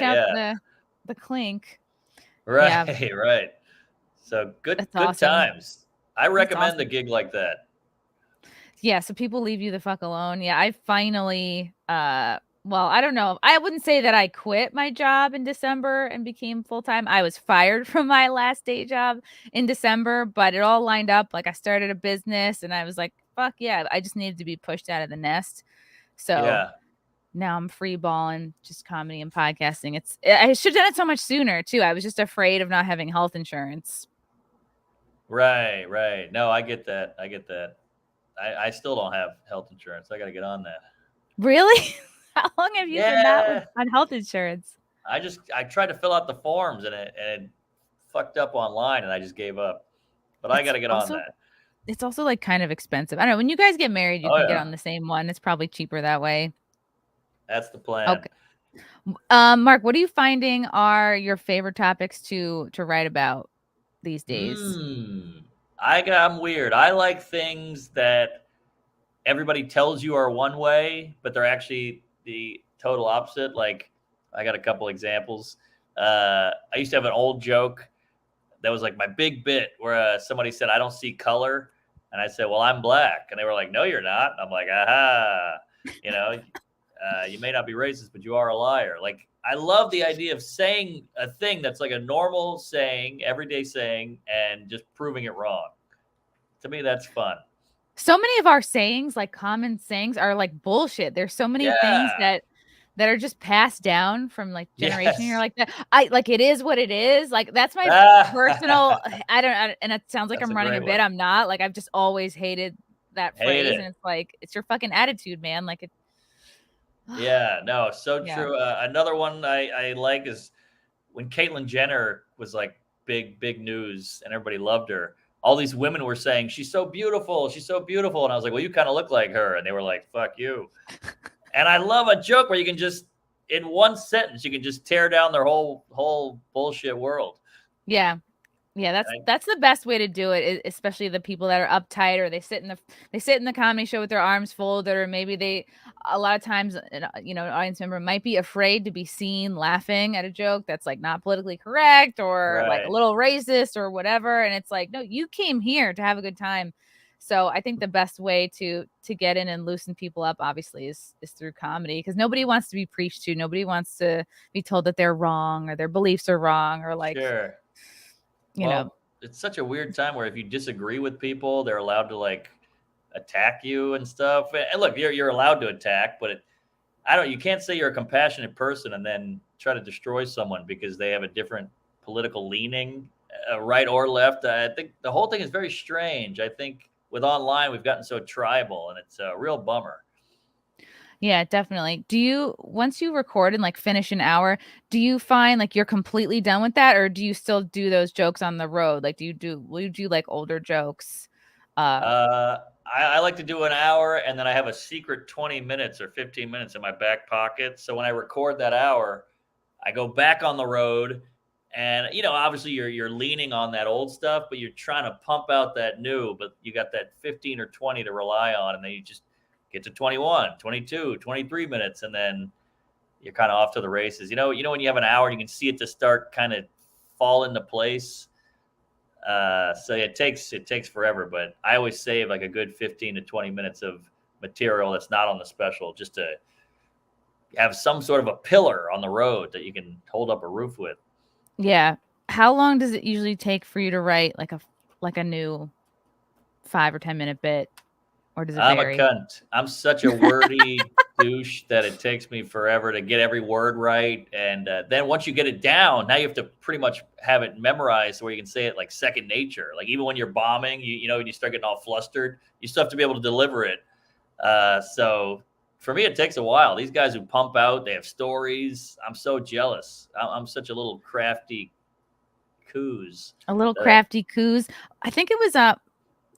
Speaker 4: out the clink.
Speaker 8: Right, right. So good
Speaker 4: awesome.
Speaker 8: times. I recommend a gig like that.
Speaker 4: Yeah, so people leave you the fuck alone. Yeah, I finally well, I don't know. I wouldn't say that I quit my job in December and became full-time. I was fired from my last day job in December, but it all lined up. Like I started a business and I was like, fuck yeah, I just needed to be pushed out of the nest. So now I'm free balling, just comedy and podcasting. I should have done it so much sooner too. I was just afraid of not having health insurance.
Speaker 8: Right, right. No, I get that. I still don't have health insurance. I got to get on that.
Speaker 4: Really? How long have you been not on health insurance?
Speaker 8: I tried to fill out the forms and it fucked up online and I just gave up. But I got to get on that.
Speaker 4: It's also like kind of expensive. I don't know. When you guys get married, you can get on the same one. It's probably cheaper that way.
Speaker 8: That's the plan.
Speaker 4: Okay. Mark, what are you finding are your favorite topics to write about these days?
Speaker 8: I'm weird. I like things that everybody tells you are one way, but they're actually the total opposite. Like, I got a couple examples. I used to have an old joke that was like my big bit where somebody said, I don't see color. And I said, well, I'm black. And they were like, no, you're not. And I'm like, aha, you may not be racist, but you are a liar. Like, I love the idea of saying a thing that's like a normal saying, everyday saying, and just proving it wrong. To me, that's fun.
Speaker 4: So many of our sayings, like common sayings, are like bullshit. There's so many things that are just passed down from like generation. You're like, it is what it is. Like that's my personal. And it sounds like I'm running a bit. I'm not. Like I've just always hated that phrase, and it's like it's your fucking attitude, man. Like it.
Speaker 8: Yeah, no, so true. Another one I like is when Caitlyn Jenner was like big news and everybody loved her. All these women were saying, she's so beautiful. She's so beautiful. And I was like, well, you kind of look like her. And they were like, fuck you. And I love a joke where you can just, in one sentence, you can just tear down their whole bullshit world.
Speaker 4: Yeah. Yeah, that's the best way to do it, especially the people that are uptight or they sit in the comedy show with their arms folded, or maybe a lot of times an audience member might be afraid to be seen laughing at a joke that's like not politically correct or like a
Speaker 8: Right.
Speaker 4: little racist or whatever, and it's like, no, you came here to have a good time. So I think the best way to get in and loosen people up obviously is through comedy, because nobody wants to be preached to. Nobody wants to be told that they're wrong or their beliefs are wrong or like
Speaker 8: Sure. It's such a weird time where if you disagree with people, they're allowed to like attack you and stuff. And look, you're allowed to attack, but you can't say you're a compassionate person and then try to destroy someone because they have a different political leaning, right or left. I think the whole thing is very strange. I think with online, we've gotten so tribal, and it's a real bummer.
Speaker 4: Yeah, definitely. Once you record and like finish an hour, do you find like you're completely done with that, or do you still do those jokes on the road? Like, will you do like older jokes?
Speaker 8: I like to do an hour, and then I have a secret 20 minutes or 15 minutes in my back pocket. So when I record that hour, I go back on the road, and obviously you're leaning on that old stuff, but you're trying to pump out that new, but you got that 15 or 20 to rely on, and then you just get to 21, 22, 23 minutes, and then you're kind of off to the races. You know, when you have an hour, you can see it to start kind of fall into place. So it takes forever, but I always save like a good 15 to 20 minutes of material that's not on the special, just to have some sort of a pillar on the road that you can hold up a roof with.
Speaker 4: Yeah. How long does it usually take for you to write like a new 5 or 10 minute bit? Or does it vary?
Speaker 8: I'm a cunt. I'm such a wordy douche that it takes me forever to get every word right. And then once you get it down, now you have to pretty much have it memorized where you can say it like second nature. Like even when you're bombing, when you start getting all flustered, you still have to be able to deliver it. So for me, it takes a while. These guys who pump out, they have stories. I'm so jealous. I'm such a little crafty coos.
Speaker 4: A little crafty coos. I think it was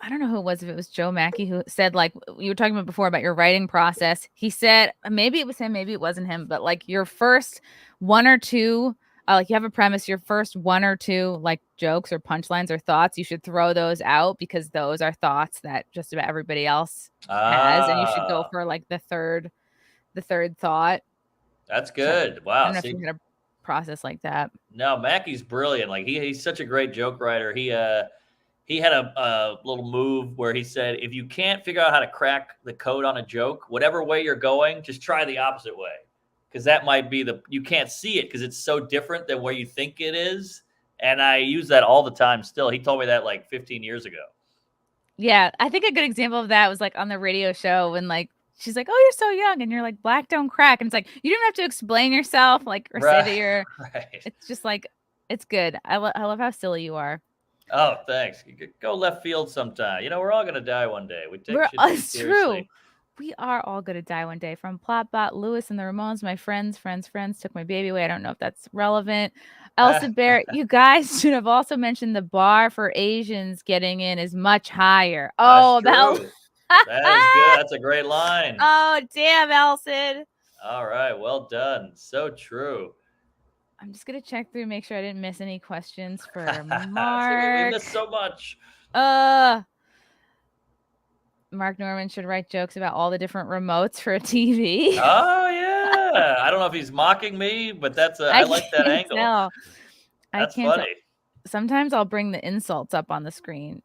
Speaker 4: I don't know who it was, if it was Joe Mackey who said, like, you were talking about before about your writing process. He said, maybe it was him, maybe it wasn't him, but like your first one or two, like you have a premise, your first one or two like jokes or punchlines or thoughts, you should throw those out because those are thoughts that just about everybody else has. And you should go for like the third thought.
Speaker 8: That's good.
Speaker 4: So,
Speaker 8: wow.
Speaker 4: I don't know if you're going to process like that.
Speaker 8: No, Mackey's brilliant. Like he's such a great joke writer. He had a little move where he said, if you can't figure out how to crack the code on a joke, whatever way you're going, just try the opposite way. Because that might be you can't see it because it's so different than where you think it is. And I use that all the time still. He told me that like 15 years ago.
Speaker 4: Yeah, I think a good example of that was like on the radio show when like she's like, "Oh, you're so young," and you're like, "Black don't crack," and it's like you don't have to explain yourself, like or say that you're.
Speaker 8: Right.
Speaker 4: It's just like it's good. I love how silly you are.
Speaker 8: Oh, thanks. You could go left field sometime. We're all gonna die one day. We take shit
Speaker 4: It's
Speaker 8: seriously.
Speaker 4: true. We are all gonna die one day. From Plotbot, Lewis and the Ramones, my friends took my baby away. I don't know if that's relevant. Elsa Bear, you guys should have also mentioned the bar for Asians getting in is much higher. Oh,
Speaker 8: that is good. That's a great line.
Speaker 4: Oh, damn, Elson.
Speaker 8: All right, well done. So true.
Speaker 4: I'm just gonna check through, make sure I didn't miss any questions for Mark.
Speaker 8: We missed so much.
Speaker 4: Mark Norman should write jokes about all the different remotes for a TV.
Speaker 8: Oh yeah. I don't know if he's mocking me, but I like that angle.
Speaker 4: Tell.
Speaker 8: That's funny.
Speaker 4: Sometimes I'll bring the insults up on the screen.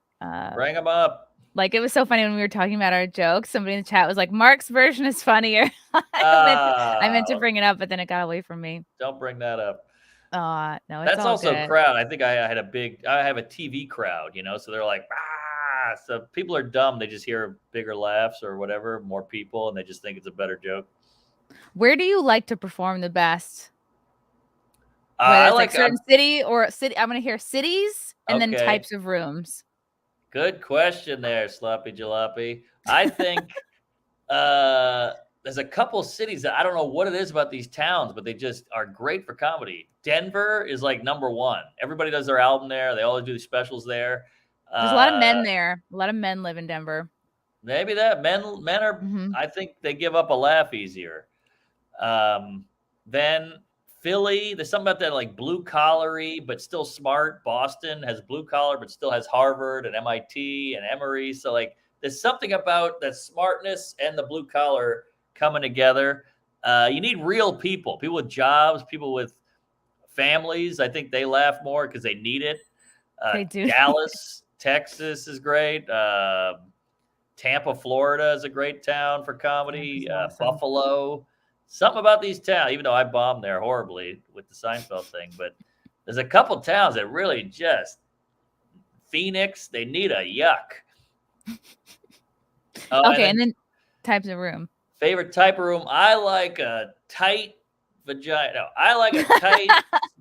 Speaker 8: Bring them up.
Speaker 4: Like it was so funny when we were talking about our jokes. Somebody in the chat was like, "Mark's version is funnier." I meant to bring it up, but then it got away from me.
Speaker 8: Don't bring that up.
Speaker 4: No, it's
Speaker 8: that's
Speaker 4: all
Speaker 8: also
Speaker 4: good.
Speaker 8: Crowd. I think I have a TV crowd, so they're like, ah. So people are dumb. They just hear bigger laughs or whatever, more people, and they just think it's a better joke.
Speaker 4: Where do you like to perform the best?
Speaker 8: I like
Speaker 4: certain city or city. I'm going to hear cities and then types of rooms.
Speaker 8: Good question there, Sloppy Jalopy. I think there's a couple cities that I don't know what it is about these towns, but they just are great for comedy. Denver is like number one. Everybody does their album there. They always do specials there.
Speaker 4: There's a lot of men there. A lot of men live in Denver.
Speaker 8: Maybe that men are. I think they give up a laugh easier. Then Philly, there's something about that like blue collary, but still smart. Boston has blue collar, but still has Harvard and MIT and Emory. So like there's something about that smartness and the blue collar coming together. You need real people with jobs, people with families. I think they laugh more because they need it.
Speaker 4: They do.
Speaker 8: Dallas, Texas is great. Tampa, Florida is a great town for comedy.
Speaker 4: Awesome.
Speaker 8: Buffalo. Something about these towns, even though I bombed there horribly with the Seinfeld thing, but there's a couple towns that really just Phoenix, they need a yuck.
Speaker 4: Okay, and then types of room.
Speaker 8: Favorite type of room. I like a tight vagina. No, I like a tight,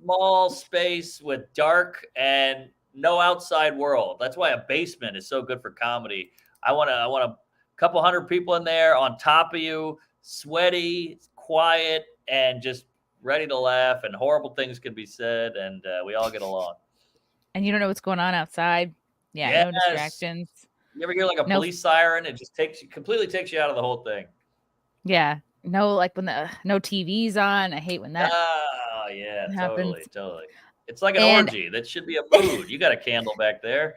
Speaker 8: small space with dark and no outside world. That's why a basement is so good for comedy. I want a couple hundred people in there on top of you, sweaty, quiet, and just ready to laugh, and horrible things can be said, and we all get along.
Speaker 4: And you don't know what's going on outside. Yeah,
Speaker 8: Yes.
Speaker 4: no distractions.
Speaker 8: You ever hear like a police siren? It just completely takes you out of the whole thing.
Speaker 4: Yeah, no, like when no TV's on. I hate when that.
Speaker 8: Oh yeah,
Speaker 4: happens.
Speaker 8: totally. It's like an orgy. That should be a mood. You got a candle back there.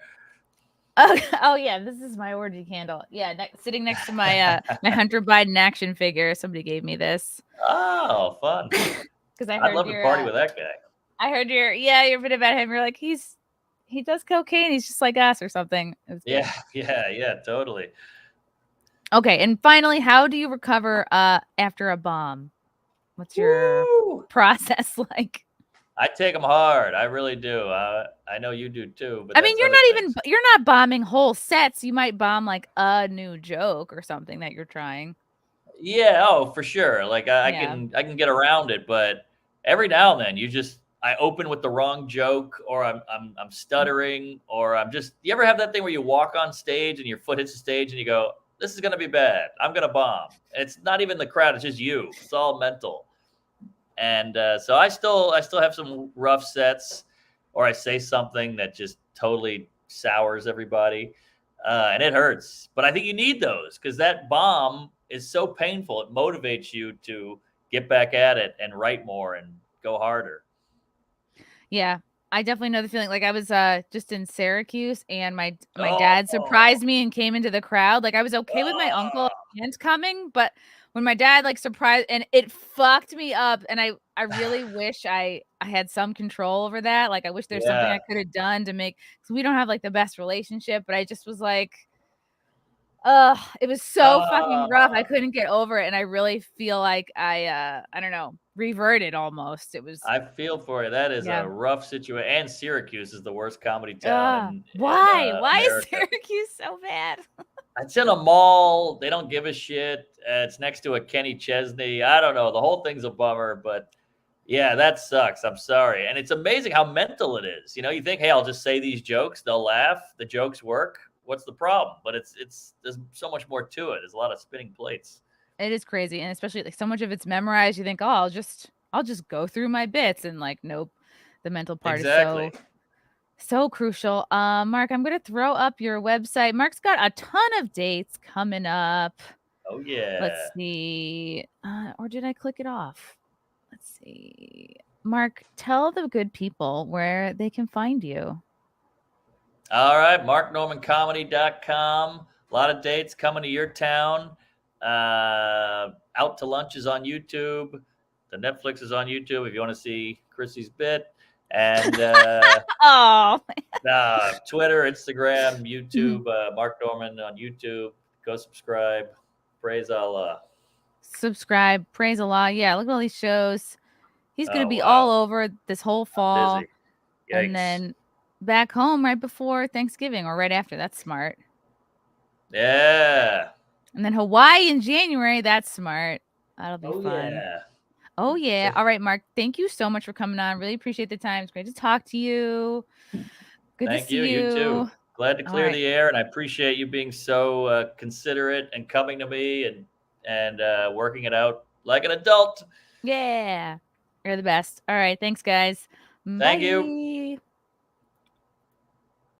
Speaker 4: Oh yeah, this is my orgy candle. Yeah, sitting next to my my Hunter Biden action figure. Somebody gave me this.
Speaker 8: Oh, fun.
Speaker 4: Because
Speaker 8: I'd love to party with that guy.
Speaker 4: I heard your bit about him. You're like, he does cocaine. He's just like us or something.
Speaker 8: Yeah, totally.
Speaker 4: Okay, and finally, how do you recover after a bomb? What's your process like?
Speaker 8: I take them hard. I really do. I know you do too. But
Speaker 4: I mean, you're not bombing whole sets. You might bomb like a new joke or something that you're trying.
Speaker 8: Yeah. Oh, for sure. Like I can get around it, but every now and then I open with the wrong joke, or I'm stuttering, or I'm just. You ever have that thing where you walk on stage and your foot hits the stage and you go, "This is gonna be bad. I'm gonna bomb." And it's not even the crowd. It's just you. It's all mental. And so I still have some rough sets, or I say something that just totally sours everybody, and it hurts. But I think you need those because that bomb is so painful. It motivates you to get back at it and write more and go harder.
Speaker 4: Yeah, I definitely know the feeling. Like I was just in Syracuse, and my dad surprised me and came into the crowd. Like I was okay with my uncle and aunt coming, but when my dad like surprised, and it fucked me up, and I really wish I had some control over that. Like I wish there's something I could have done to make, because we don't have like the best relationship, but I just was like, it was so fucking rough. I couldn't get over it, and I really feel like I don't know, reverted almost. It was.
Speaker 8: I feel for you. That is a rough situation, and Syracuse is the worst comedy town.
Speaker 4: Why? Why
Speaker 8: America.
Speaker 4: is Syracuse so bad?
Speaker 8: It's in a mall. They don't give a shit. It's next to a Kenny Chesney. I don't know. The whole thing's a bummer, but yeah, that sucks. I'm sorry. And it's amazing how mental it is. You know, you think, hey, I'll just say these jokes. They'll laugh. The jokes work. What's the problem? But there's so much more to it. There's a lot of spinning plates.
Speaker 4: It is crazy. And especially like so much of it's memorized. You think, oh, I'll just go through my bits, and like, nope, the mental part is so crucial. Mark, I'm going to throw up your website. Mark's got a ton of dates coming up.
Speaker 8: Oh, yeah.
Speaker 4: Let's see. Or did I click it off? Let's see. Mark, tell the good people where they can find you.
Speaker 8: All right. MarkNormanComedy.com. A lot of dates coming to your town. Out to Lunch is on YouTube. The Netflix is on YouTube if you want to see Chrissie's bit. And Twitter, Instagram, YouTube, Mark Norman on YouTube. Go subscribe. Praise Allah.
Speaker 4: Subscribe. Praise Allah. Yeah, look at all these shows. He's going to be all over this whole fall. And then back home right before Thanksgiving or right after. That's smart.
Speaker 8: Yeah.
Speaker 4: And then Hawaii in January. That's smart. That'll be fun.
Speaker 8: Yeah.
Speaker 4: Oh, yeah. All right, Mark. Thank you so much for coming on. Really appreciate the time. It's great to talk to you. Good to see you.
Speaker 8: You too. Glad to clear the air, and I appreciate you being so considerate and coming to me and working it out like an adult.
Speaker 4: Yeah. You're the best. All right. Thanks, guys.
Speaker 8: Thank you.